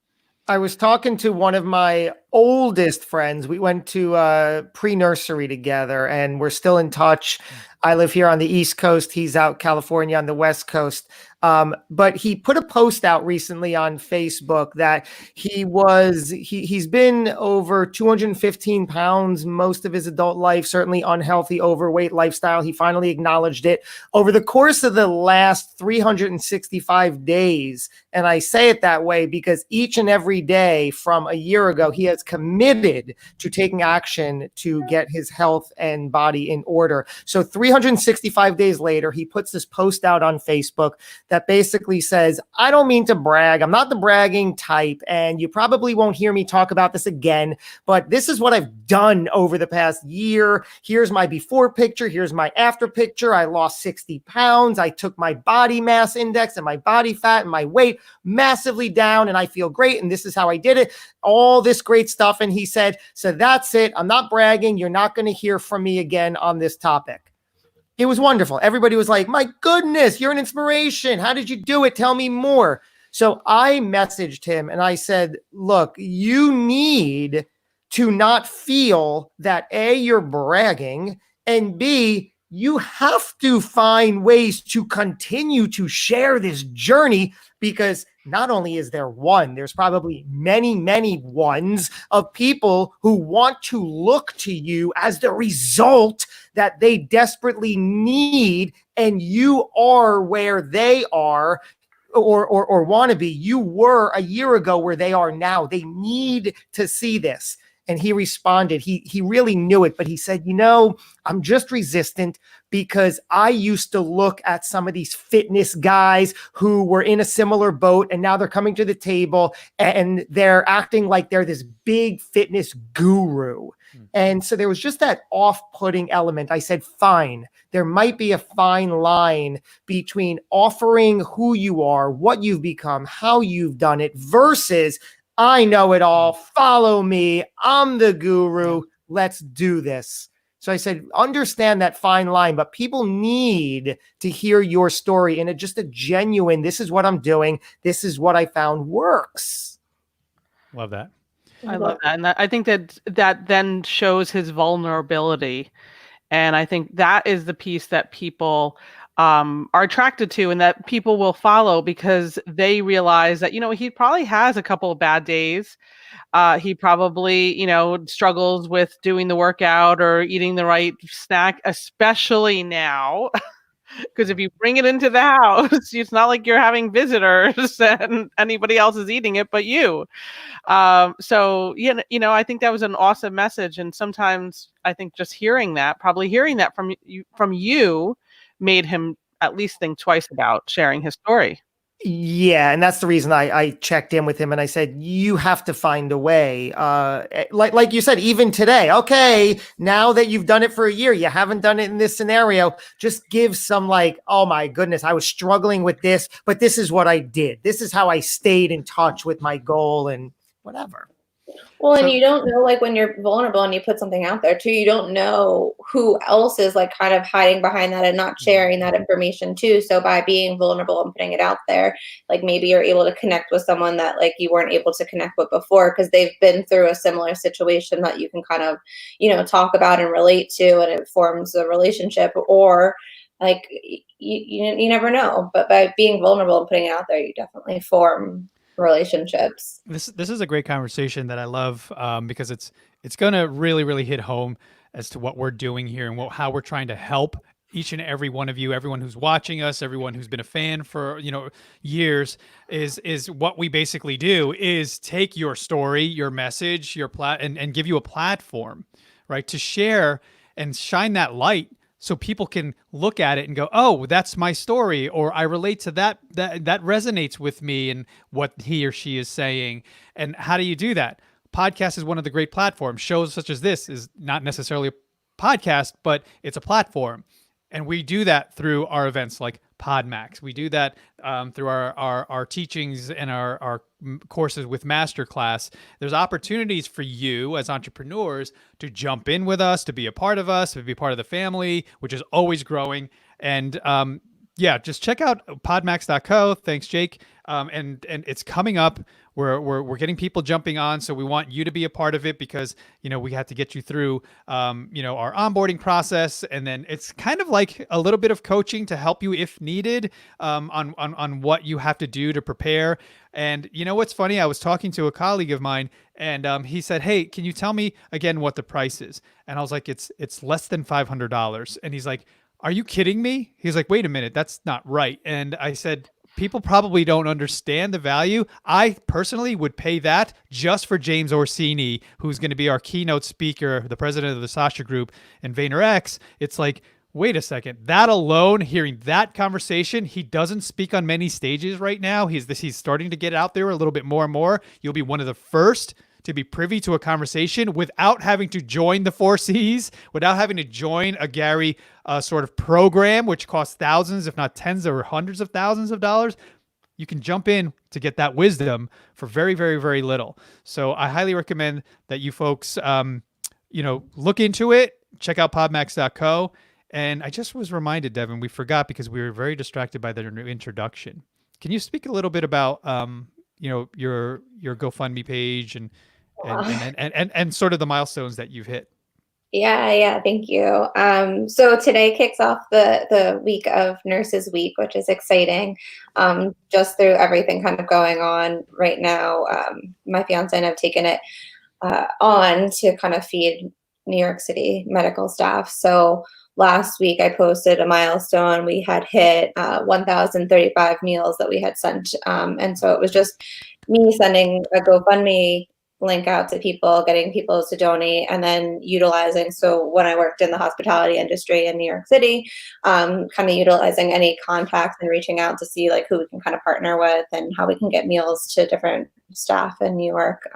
I was talking to one of my oldest friends. We went to pre-nursery together and we're still in touch. I live here on the East Coast. He's out California on the West Coast. But he put a post out recently on Facebook that he's been over 215 pounds most of his adult life, certainly unhealthy, overweight lifestyle. He finally acknowledged it over the course of the last 365 days. And I say it that way because each and every day from a year ago, he has committed to taking action to get his health and body in order. So 365 days later, he puts this post out on Facebook that basically says, I don't mean to brag. I'm not the bragging type, and you probably won't hear me talk about this again, but this is what I've done over the past year. Here's my before picture. Here's my after picture. I lost 60 pounds. I took my body mass index and my body fat and my weight massively down, and I feel great. And this is how I did it. All this great stuff. And he said, so that's it. I'm not bragging. You're not going to hear from me again on this topic. It was wonderful. Everybody was like, my goodness, you're an inspiration. How did you do it? Tell me more. So I messaged him and I said, look, you need to not feel that A, you're bragging, and B, you have to find ways to continue to share this journey, because not only is there one, there's probably many, many ones of people who want to look to you as the result that they desperately need, and you are where they are or want to be. You were a year ago where they are now. They need to see this. And he responded, he really knew it, but he said, I'm just resistant because I used to look at some of these fitness guys who were in a similar boat, and now they're coming to the table and they're acting like they're this big fitness guru. And so there was just that off-putting element. I said, fine, there might be a fine line between offering who you are, what you've become, how you've done it, versus I know it all. Follow me. I'm the guru. Let's do this. So I said, understand that fine line, but people need to hear your story in just a genuine, this is what I'm doing. This is what I found works. Love that. I love that. And I think that then shows his vulnerability. And I think that is the piece that people are attracted to and that people will follow, because they realize that, he probably has a couple of bad days. He probably, struggles with doing the workout or eating the right snack, especially now. Because if you bring it into the house, it's not like you're having visitors and anybody else is eating it but you. So, I think that was an awesome message. And sometimes I think just hearing that from you made him at least think twice about sharing his story. Yeah, and that's the reason I checked in with him and I said, you have to find a way. Like you said, even today, okay, now that you've done it for a year, you haven't done it in this scenario, just give some oh my goodness, I was struggling with this, but this is what I did. This is how I stayed in touch with my goal and whatever. Well, and you don't know, when you're vulnerable and you put something out there too, you don't know who else is kind of hiding behind that and not sharing that information too. So by being vulnerable and putting it out there, maybe you're able to connect with someone that you weren't able to connect with before, because they've been through a similar situation that you can kind of, talk about and relate to, and it forms a relationship. Or you never know, but by being vulnerable and putting it out there, you definitely form relationships. This is a great conversation that I love, because it's going to really, really hit home as to what we're doing here and how we're trying to help each and every one of you, everyone who's watching us, everyone who's been a fan for years. Is what we basically do is take your story, your message, and give you a platform, right, to share and shine that light, so people can look at it and go, oh, that's my story, or I relate to that resonates with me and what he or she is saying. And how do you do that? Podcast is one of the great platforms. Shows such as this is not necessarily a podcast, but it's a platform. And we do that through our events like PodMax. We do that through our teachings and our courses with Masterclass. There's opportunities for you as entrepreneurs to jump in with us, to be a part of us, to be part of the family, which is always growing. And just check out podmax.co. Thanks, Jake. And it's coming up. We're getting people jumping on, so we want you to be a part of it, because we have to get you through our onboarding process, and then it's kind of like a little bit of coaching to help you if needed on what you have to do to prepare. And what's funny? I was talking to a colleague of mine, and he said, "Hey, can you tell me again what the price is?" And I was like, "It's less than $500." And he's like, "Are you kidding me?" He's like, "Wait a minute, that's not right." And I said, people probably don't understand the value. I personally would pay that just for James Orsini, who's going to be our keynote speaker, the president of the Sasha Group and VaynerX. It's like, wait a second, that alone, hearing that conversation, he doesn't speak on many stages right now. He's starting to get out there a little bit more and more. You'll be one of the first to be privy to a conversation without having to join the 4Cs, without having to join a Gary sort of program, which costs thousands, if not tens or hundreds of thousands of dollars. You can jump in to get that wisdom for very, very, very little. So I highly recommend that you folks, look into it. Check out podmax.co. And I just was reminded, Devin, we forgot because we were very distracted by the new introduction. Can you speak a little bit about, your GoFundMe page and sort of the milestones that you've hit? Yeah, thank you. So today kicks off the week of Nurses Week, which is exciting. Just through everything kind of going on right now, my fiance and I have taken it on to kind of feed New York City medical staff. So last week I posted a milestone. We had hit 1,035 meals that we had sent. And so it was just me sending a GoFundMe link out to people, getting people to donate, and then utilizing. So when I worked in the hospitality industry in New York City, kind of utilizing any contacts and reaching out to see like who we can kind of partner with and how we can get meals to different staff in New York.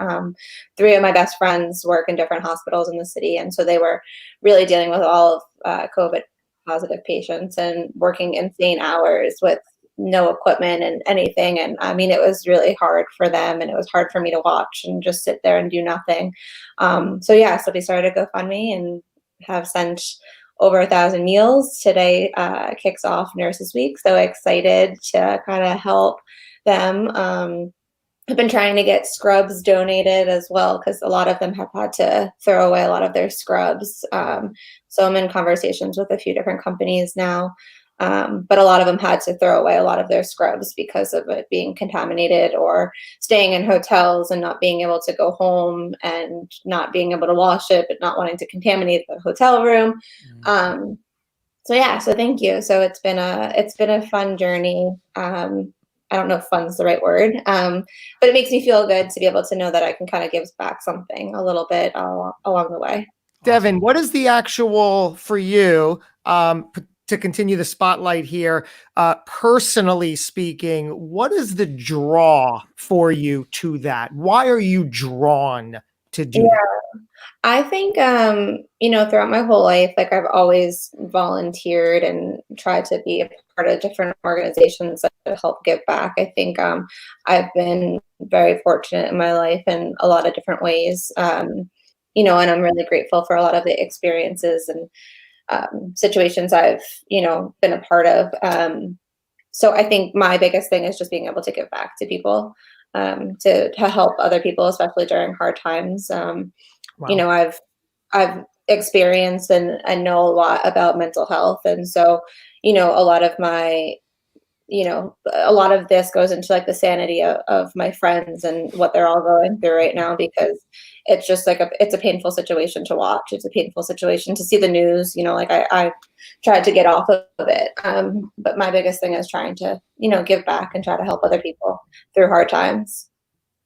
3 of my best friends work in different hospitals in the city, and so they were really dealing with all of COVID positive patients and working insane hours with no equipment and anything. And I mean, it was really hard for them, and it was hard for me to watch and just sit there and do nothing. So we started a GoFundMe and have sent over 1,000 meals. Today kicks off Nurses Week. So excited to kind of help them. I've been trying to get scrubs donated as well, because a lot of them have had to throw away a lot of their scrubs. So I'm in conversations with a few different companies now. But a lot of them had to throw away a lot of their scrubs because of it being contaminated, or staying in hotels and not being able to go home and not being able to wash it, but not wanting to contaminate the hotel room. So thank you. So it's been a fun journey. I don't know if fun's the right word, but it makes me feel good to be able to know that I can kind of give back something a little bit along the way. Devin, what is the actual, for you, to continue the spotlight here, personally speaking, what is the draw for you to that? Why are you drawn to do that? I think, throughout my whole life, like I've always volunteered and tried to be a part of different organizations that help give back. I think I've been very fortunate in my life in a lot of different ways, and I'm really grateful for a lot of the experiences and situations I've, been a part of. So I think my biggest thing is just being able to give back to people, to help other people, especially during hard times. Wow. I've experienced and I know a lot about mental health. And so, a lot of my, a lot of this goes into like the sanity of my friends and what they're all going through right now, because it's just like it's a painful situation to watch. It's a painful situation to see the news, like I tried to get off of it. But my biggest thing is trying to, give back and try to help other people through hard times.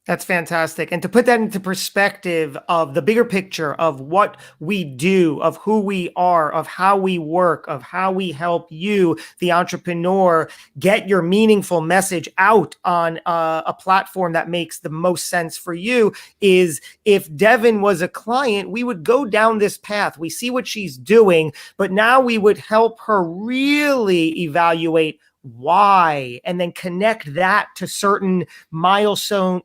That's fantastic. And to put that into perspective of the bigger picture of what we do, of who we are, of how we work, of how we help you, the entrepreneur, get your meaningful message out on a platform that makes the most sense for you, is if Devin was a client, we would go down this path. We see what she's doing, but now we would help her really evaluate why, and then connect that to certain milestone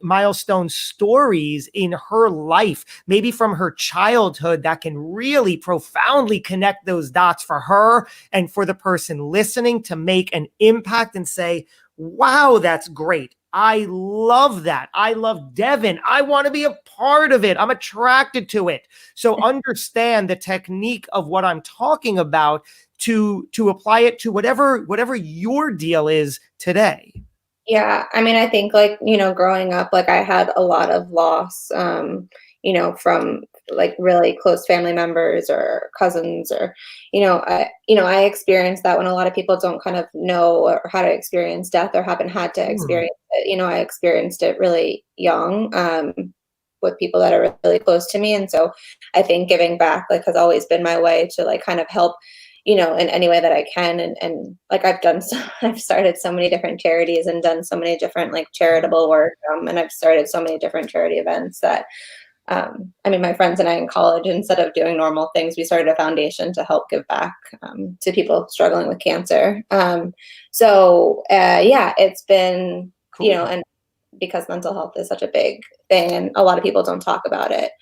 stories in her life, maybe from her childhood, that can really profoundly connect those dots for her and for the person listening, to make an impact and say, wow, that's great. I love that. I love Devin. I want to be a part of it. I'm attracted to it. So understand the technique of what I'm talking about to apply it to whatever your deal is today. Yeah. I mean, I think like, growing up, like I had a lot of loss, from like really close family members or cousins, or, I experienced that when a lot of people don't kind of know or how to experience death or haven't had to experience it. I experienced it really young, with people that are really close to me. And so I think giving back like has always been my way to like kind of help, in any way that I can. And like I've started so many different charities and done so many different like charitable work. And I've started so many different charity events that, I mean, my friends and I in college, instead of doing normal things, we started a foundation to help give back to people struggling with cancer. Yeah, it's been, Cool. and because mental health is such a big thing and a lot of people don't talk about it,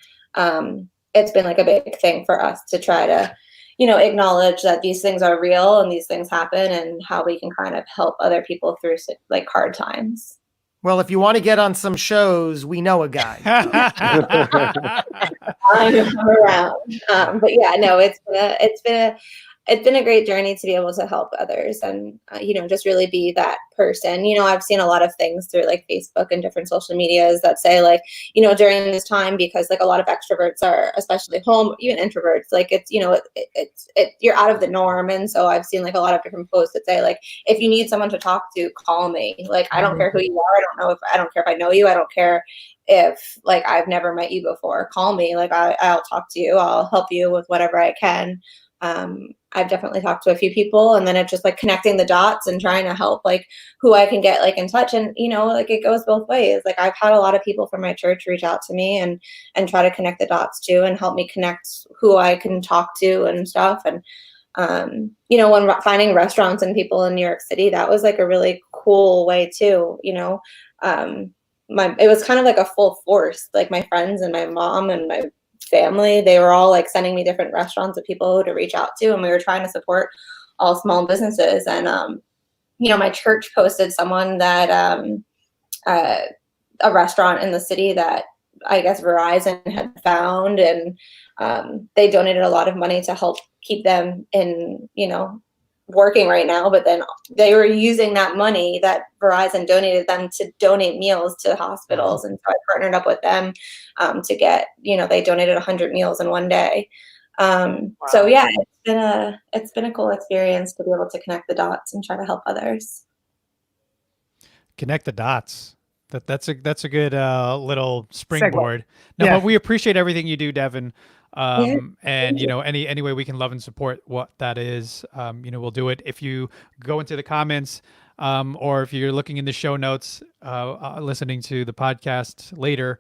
it's been like a big thing for us to try to, acknowledge that these things are real and these things happen and how we can kind of help other people through like hard times. Well, if you want to get on some shows, we know a guy. I'm around. But yeah, no, it's been a great journey to be able to help others and, just really be that person. I've seen a lot of things through like Facebook and different social medias that say like, during this time, because like a lot of extroverts are, especially home, even introverts, like it's, you're out of the norm. And so I've seen like a lot of different posts that say like, if you need someone to talk to, call me. Like, I don't care who you are. I don't care if I know you. I don't care if like I've never met you before. Call me. Like I'll talk to you. I'll help you with whatever I can. I've definitely talked to a few people, and then it's just like connecting the dots and trying to help like who I can get like in touch. And, like it goes both ways. Like I've had a lot of people from my church reach out to me and try to connect the dots too, and help me connect who I can talk to and stuff. And, when finding restaurants and people in New York City, that was like a really cool way too, it was kind of like a full force, like my friends and my mom and my family, they were all like sending me different restaurants of people to reach out to, and we were trying to support all small businesses. And my church posted someone that a restaurant in the city that I guess Verizon had found, and they donated a lot of money to help keep them in working right now. But then they were using that money that Verizon donated them to donate meals to hospitals. And so I partnered up with them to get, they donated 100 meals in one day. So yeah, it's been a cool experience to be able to connect the dots and try to help others. Connect the dots. That's a good little springboard. No, Yeah. but we appreciate everything you do, Devin. Yeah, And any way we can love and support what that is, we'll do it. If you go into the comments, or if you're looking in the show notes, listening to the podcast later,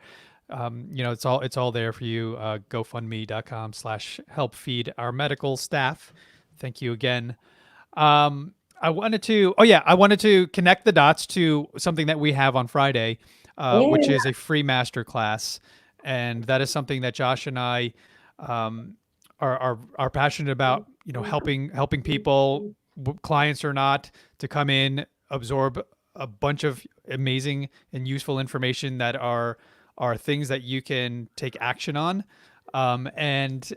it's all there for you. GoFundMe.com/help feed our medical staff. Thank you again. I wanted to connect the dots to something that we have on Friday, which is a free master class. And that is something that Josh and I are passionate about, helping people, clients or not, to come in, absorb a bunch of amazing and useful information that are things that you can take action on. And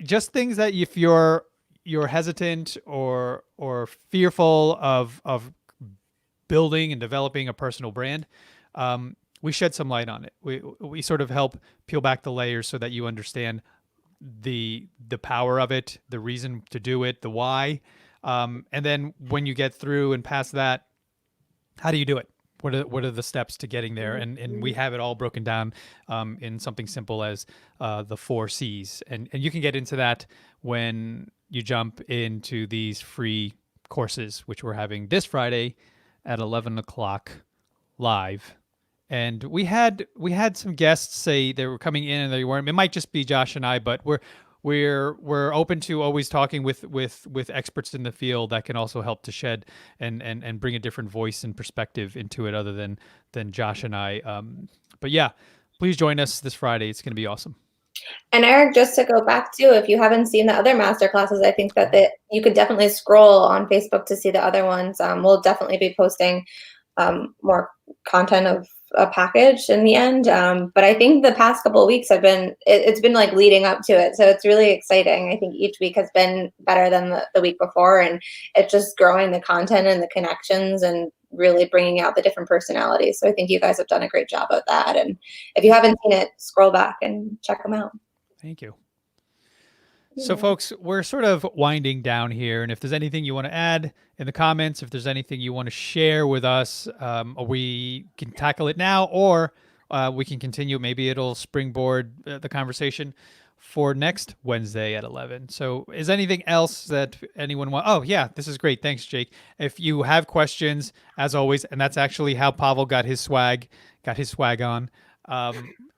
just things that if you're hesitant or fearful of building and developing a personal brand, we shed some light on it. We sort of help peel back the layers so that you understand the power of it, the reason to do it, the why, and then when you get through and past that, how do you do it? What are the steps to getting there? And we have it all broken down in something simple as the 4 C's. And you can get into that when you jump into these free courses, which we're having this Friday at 11 o'clock live. And we had some guests say they were coming in and they weren't. It might just be Josh and I, but we're open to always talking with experts in the field that can also help to shed and bring a different voice and perspective into it other than Josh and I. But yeah, please join us this Friday. It's going to be awesome. And Eric, just to go back to, if you haven't seen the other master classes, I think that you could definitely scroll on Facebook to see the other ones. We'll definitely be posting more content of a package in the end. But I think the past couple of weeks it's been like leading up to it. So it's really exciting. I think each week has been better than the week before. And it's just growing the content and the connections and really bringing out the different personalities. So I think you guys have done a great job of that. And if you haven't seen it, scroll back and check them out. Thank you. So folks, we're sort of winding down here. And if there's anything you want to add in the comments, if there's anything you want to share with us, we can tackle it now, or we can continue. Maybe it'll springboard the conversation. for next Wednesday at 11. So is anything else that anyone want? Oh yeah, this is great. Thanks, Jake. If you have questions, as always, and that's actually how Pavel got his swag on.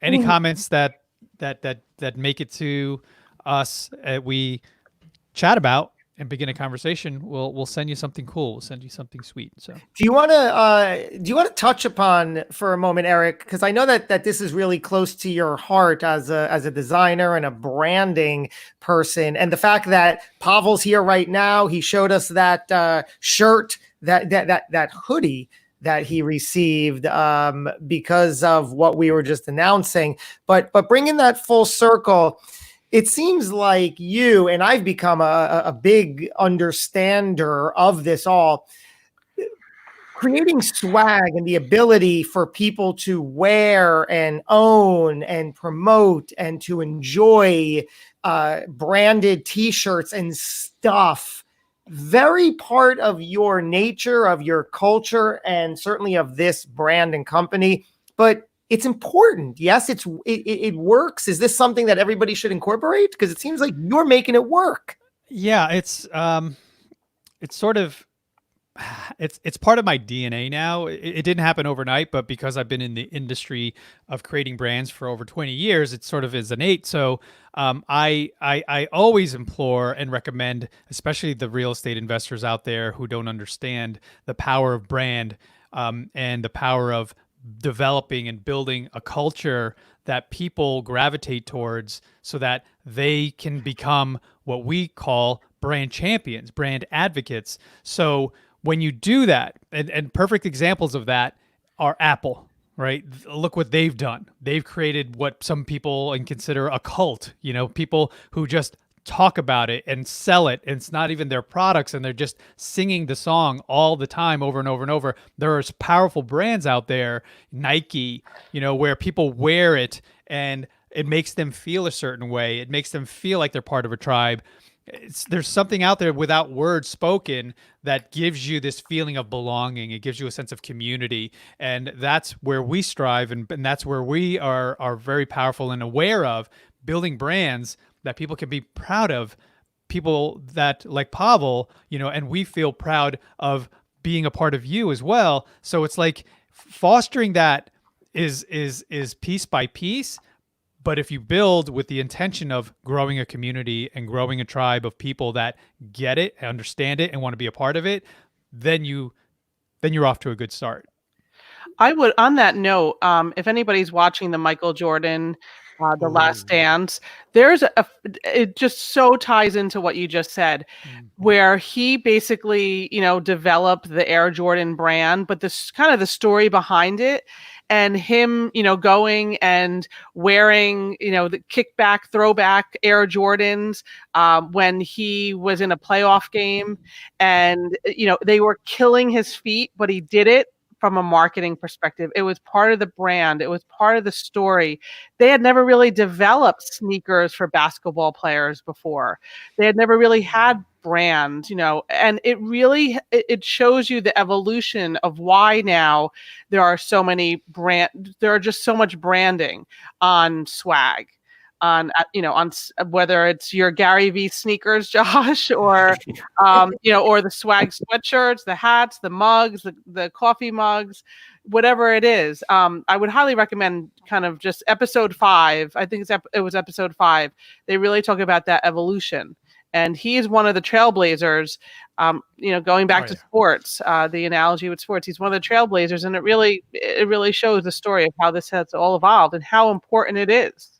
Any comments that make it to us, we chat about and begin a conversation, we'll send you something cool. We'll send you something sweet. So do you want to touch upon for a moment, Eric? Because I know that this is really close to your heart as a designer and a branding person, and the fact that Pavel's here right now. He showed us that shirt, that hoodie that he received because of what we were just announcing. But bringing that full circle, it seems like you, and I've become a big understander of this all, creating swag and the ability for people to wear and own and promote and to enjoy branded t-shirts and stuff. Very part of your nature, of your culture, and certainly of this brand and company. But it's important. Yes, it works. Is this something that everybody should incorporate? Because it seems like you're making it work. Yeah, it's sort of it's part of my DNA now. It didn't happen overnight, but because I've been in the industry of creating brands for over 20 years, it sort of is innate. So I always implore and recommend, especially the real estate investors out there who don't understand the power of brand and the power of developing and building a culture that people gravitate towards so that they can become what we call brand champions, brand advocates. So when you do that, and perfect examples of that are Apple, right? Look what they've done. They've created what some people consider a cult, people who just talk about it and sell it, and it's not even their products, and they're just singing the song all the time over and over and over. There's powerful brands out there, Nike, where people wear it and it makes them feel a certain way. It makes them feel like they're part of a tribe. There's something out there without words spoken that gives you this feeling of belonging. It gives you a sense of community, and that's where we strive, and that's where we are very powerful and aware of building brands that people can be proud of, people that like Pavel, and we feel proud of being a part of you as well. So it's like fostering that is piece by piece. But if you build with the intention of growing a community and growing a tribe of people that get it, understand it, and want to be a part of it, then you're off to a good start. I would, on that note, if anybody's watching the Michael Jordan, The Last Dance, it just so ties into what you just said, where he basically, developed the Air Jordan brand, but this kind of the story behind it, and him, going and wearing, the kickback, throwback Air Jordans when he was in a playoff game, and, they were killing his feet, but he did it from a marketing perspective. It was part of the brand. It was part of the story. They had never really developed sneakers for basketball players before. They had never really had brand, and it shows you the evolution of why now there are just so much branding on swag. On whether it's your Gary V sneakers, Josh, or or the swag sweatshirts, the hats, the mugs, the coffee mugs, whatever it is. I would highly recommend kind of just episode 5. I think it was episode 5. They really talk about that evolution, and he is one of the trailblazers. Going back to sports, the analogy with sports, he's one of the trailblazers, and it really shows the story of how this has all evolved and how important it is.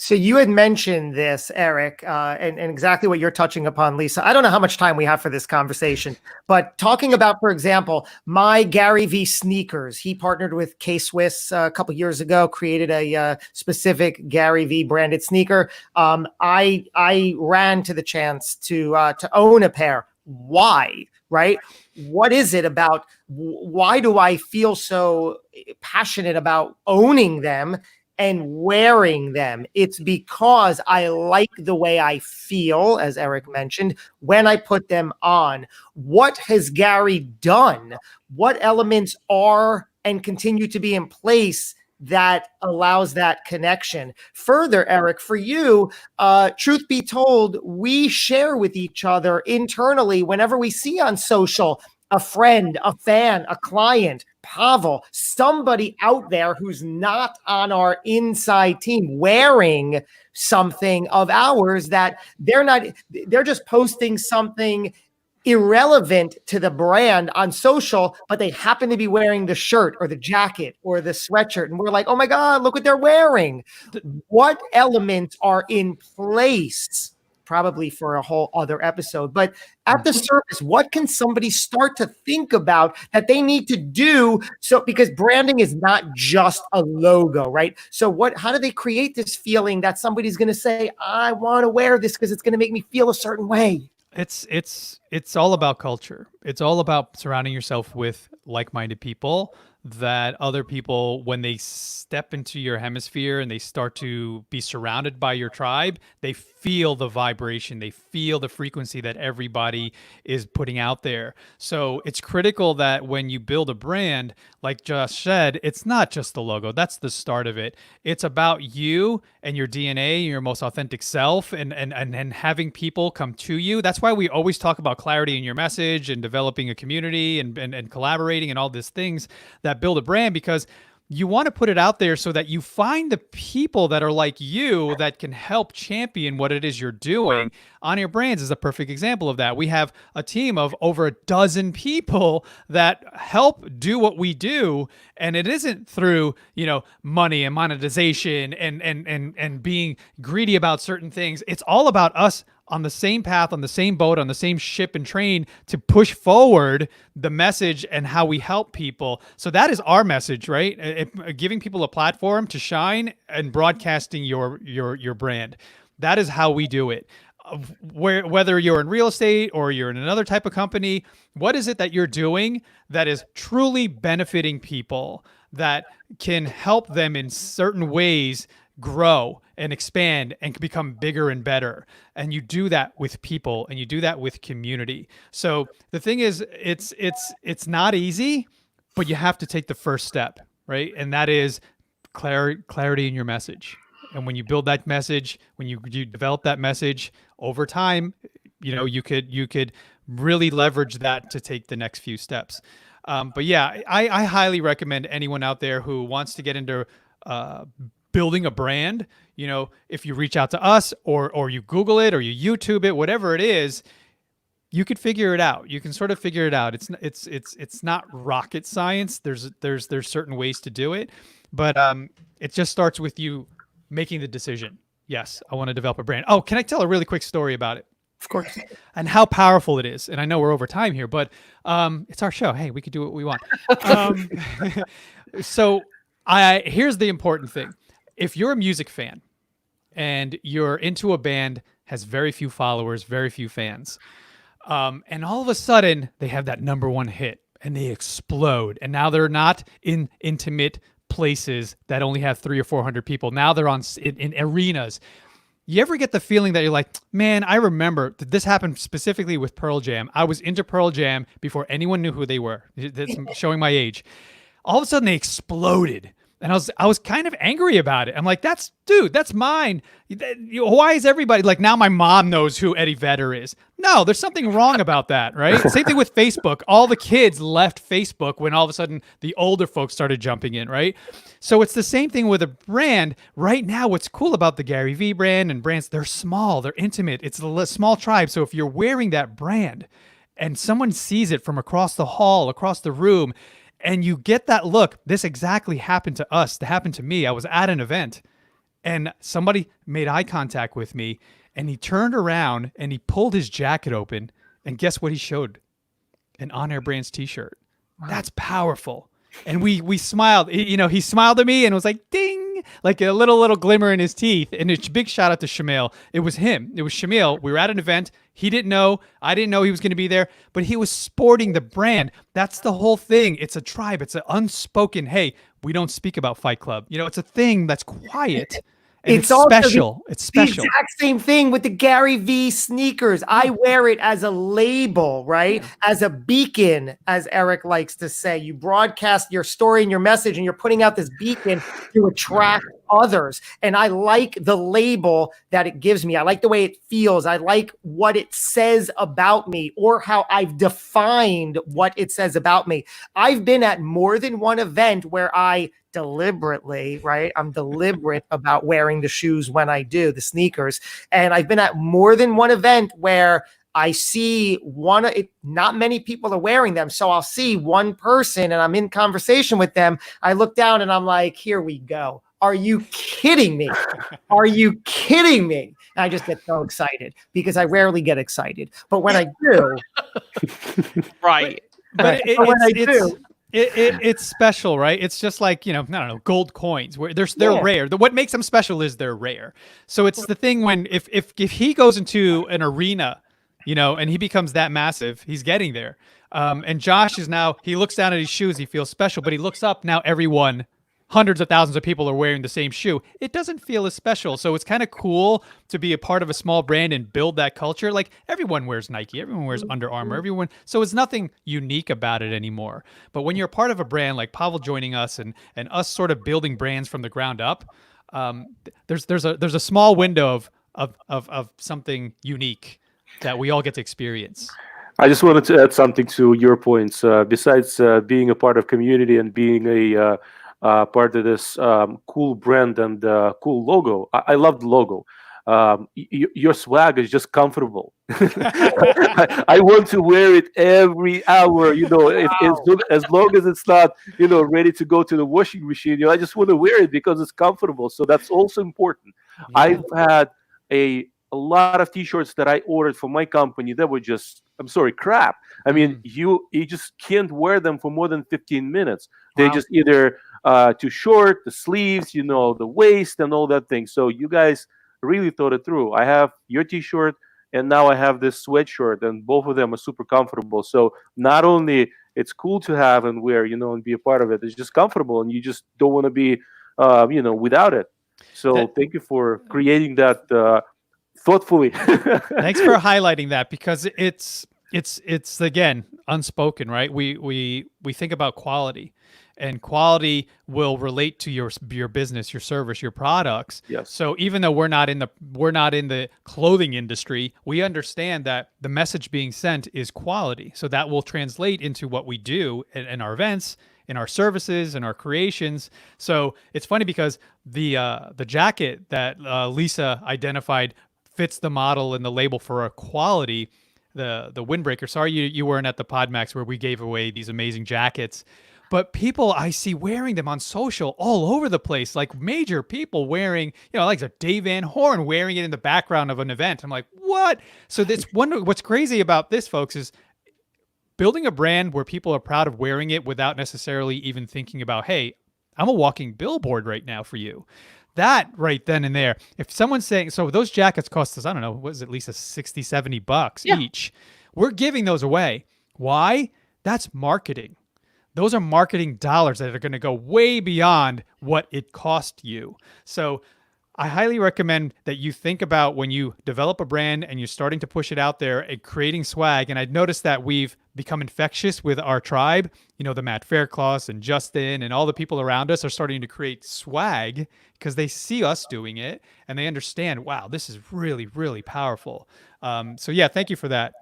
So you had mentioned this, Eric, and exactly what you're touching upon, Lisa. I don't know how much time we have for this conversation, but talking about, for example, my Gary V sneakers. He partnered with K-Swiss a couple years ago, created a specific Gary V branded sneaker. I ran to the chance to own a pair. Why? Right? What is it about? Why do I feel so passionate about owning them and wearing them? It's because I like the way I feel, as Eric mentioned, when I put them on. What has Gary done? What elements are and continue to be in place that allows that connection. Further, Eric, for you, truth be told, we share with each other internally whenever we see on social a friend, a fan, a client, Pavel, somebody out there who's not on our inside team wearing something of ours that they're just posting something irrelevant to the brand on social, but they happen to be wearing the shirt or the jacket or the sweatshirt. And we're like, oh my God, look what they're wearing. What elements are in place? Probably for a whole other episode, but at the surface, what can somebody start to think about that they need to do? So, because branding is not just a logo, right? So how do they create this feeling that somebody's going to say, I want to wear this because it's going to make me feel a certain way? It's all about culture. It's all about surrounding yourself with like-minded people, that other people, when they step into your hemisphere and they start to be surrounded by your tribe, they feel the vibration, they feel the frequency that everybody is putting out there. So it's critical that when you build a brand, like Josh said, it's not just the logo. That's the start of it. It's about you and your DNA, your most authentic self, and having people come to you. That's why we always talk about clarity in your message and developing a community and collaborating and all these things that build a brand, because you want to put it out there so that you find the people that are like you that can help champion what it is you're doing. On Air Brands is a perfect example of that. We have a team of over a dozen people that help do what we do, and it isn't through, money and monetization and being greedy about certain things. It's all about us on the same path, on the same boat, on the same ship and train to push forward the message and how we help people. So that is our message, right? Giving people a platform to shine and broadcasting your brand. That is how we do it. Whether you're in real estate or you're in another type of company, what is it that you're doing that is truly benefiting people, that can help them in certain ways grow and expand and become bigger and better? And you do that with people, and you do that with community. So the thing is, it's not easy, but you have to take the first step, right? And that is clarity in your message. And when you build that message, when you develop that message over time, you could really leverage that to take the next few steps. But yeah, I highly recommend anyone out there who wants to get into building a brand. If you reach out to us or you Google it or you YouTube it, whatever it is, you could figure it out. You can sort of figure it out. It's not rocket science. There's certain ways to do it, but it just starts with you making the decision. Yes, I want to develop a brand. Oh, can I tell a really quick story about it? Of course. And how powerful it is. And I know we're over time here, but it's our show. Hey, we could do what we want. So here's the important thing. If you're a music fan and you're into a band, has very few followers, very few fans, and all of a sudden they have that #1 hit and they explode, and now they're not in intimate places that only have 300 or 400 people. Now they're in arenas. You ever get the feeling that you're like, man, I remember that this happened specifically with Pearl Jam. I was into Pearl Jam before anyone knew who they were. That's showing my age. All of a sudden they exploded. And I was kind of angry about it. I'm like, that's mine. Why is everybody like, now my mom knows who Eddie Vedder is? No, there's something wrong about that, right? Same thing with Facebook. All the kids left Facebook when all of a sudden the older folks started jumping in, right? So it's the same thing with a brand. Right now, what's cool about the Gary Vee brand and brands, they're small, they're intimate. It's a small tribe. So if you're wearing that brand and someone sees it from across the hall, across the room, and you get that look, this exactly happened to us. That happened to me. I was at an event and somebody made eye contact with me, and he turned around and he pulled his jacket open, and guess what he showed? An On Air Brands t-shirt. Wow. That's powerful. And we smiled. He smiled at me and was like, ding, like a little glimmer in his teeth. And a big shout out to Shamil. It was him. It was Shamil. We were at an event. He didn't know. I didn't know he was going to be there, but he was sporting the brand. That's the whole thing. It's a tribe. It's an unspoken, hey, we don't speak about Fight Club. It's a thing that's quiet. And It's it's also special. It's the special. exact same thing with the Gary V sneakers. I wear it as a label, right? As a beacon, as Eric likes to say. You broadcast your story and your message, and you're putting out this beacon to attract others. And I like the label that it gives me. I like the way it feels. I like what it says about me, or how I've defined what it says about me. I've been at more than one event where I deliberately, right? I'm deliberate about wearing the shoes when I do, the sneakers. And I've been at more than one event where I see not many people are wearing them. So I'll see one person and I'm in conversation with them. I look down and I'm like, here we go. Are you kidding me? Are you kidding me? And I just get so excited because I rarely get excited. But when I do, Right. But when I do, it's special, right? It's just like, I don't know, gold coins where they're rare. What makes them special is they're rare. So it's the thing when if he goes into an arena, and he becomes that massive, he's getting there. And Josh he looks down at his shoes, he feels special, but he looks up, now hundreds of thousands of people are wearing the same shoe. It doesn't feel as special. So it's kind of cool to be a part of a small brand and build that culture. Like everyone wears Nike, everyone wears Under Armour, so it's nothing unique about it anymore. But when you're a part of a brand like Pavel joining us and us sort of building brands from the ground up, there's a small window of something unique that we all get to experience. I just wanted to add something to your points. Besides being a part of community and being a part of this cool brand and cool logo, I love the logo. Your swag is just comfortable. I want to wear it every hour. As long as it's not ready to go to the washing machine. I just want to wear it because it's comfortable. So that's also important. Yeah. I've had a lot of T-shirts that I ordered for my company that were just, I'm sorry, crap. I mean, you just can't wear them for more than 15 minutes. They just either too short, the sleeves, the waist and all that thing. So you guys really thought it through. I have your T-shirt and now I have this sweatshirt, and both of them are super comfortable. So not only it's cool to have and wear, and be a part of it, it's just comfortable, and you just don't want to be, without it. So thank you for creating that thoughtfully. Thanks for highlighting that, because it's again unspoken, right? We think about quality, and quality will relate to your business, your service, your products. Yes. So even though we're not in the clothing industry, we understand that the message being sent is quality. So that will translate into what we do in our events, in our services, and our creations. So it's funny because the jacket that Lisa identified fits the model and the label for a quality, the windbreaker. Sorry you weren't at the PodMax where we gave away these amazing jackets. But people I see wearing them on social all over the place, like major people wearing, like Dave Van Horn wearing it in the background of an event. I'm like, what? So what's crazy about this, folks, is building a brand where people are proud of wearing it without necessarily even thinking about, hey, I'm a walking billboard right now for you. That right then and there, if someone's saying, so those jackets cost us, I don't know, was at least $60-$70 each. We're giving those away. Why? That's marketing. Those are marketing dollars that are going to go way beyond what it cost you. So I highly recommend that you think about when you develop a brand and you're starting to push it out there and creating swag. And I've noticed that we've become infectious with our tribe. The Matt Faircloths and Justin and all the people around us are starting to create swag because they see us doing it and they understand, wow, this is really, really powerful. So yeah, thank you for that,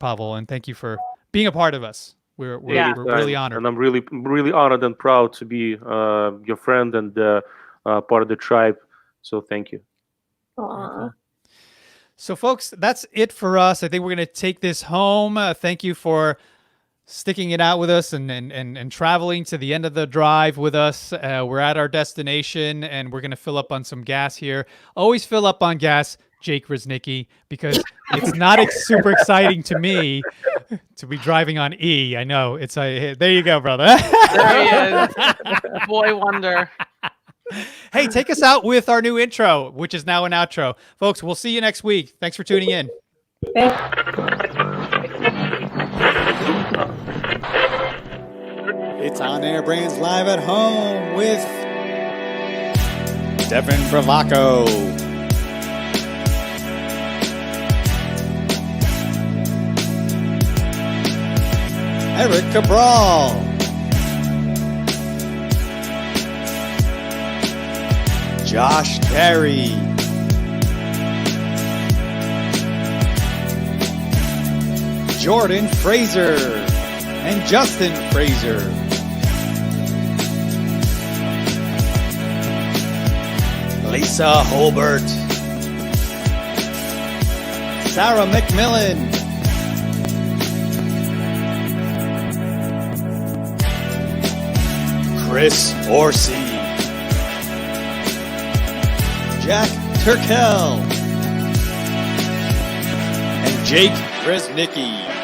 Pavel, and thank you for being a part of us. We're really honored. And I'm really, really honored and proud to be your friend and part of the tribe. So thank you. Aww. So folks, that's it for us. I think we're going to take this home. Thank you for sticking it out with us and traveling to the end of the drive with us. We're at our destination and we're going to fill up on some gas here. Always fill up on gas, Jake Reznicki, because it's not super exciting to me to be driving on E. I know it's there you go, brother. There he is. Boy wonder. Hey, take us out with our new intro, which is now an outro. Folks, we'll see you next week. Thanks for tuning in. It's On Air Brands Live at Home with Stefan Bravaco. Eric Cabral. Josh Terry. Jordan Fraser and Justin Fraser. Lisa Holbert. Sarah McMillan. Chris Orsi. Jack Turkel. And Jake Resnicki.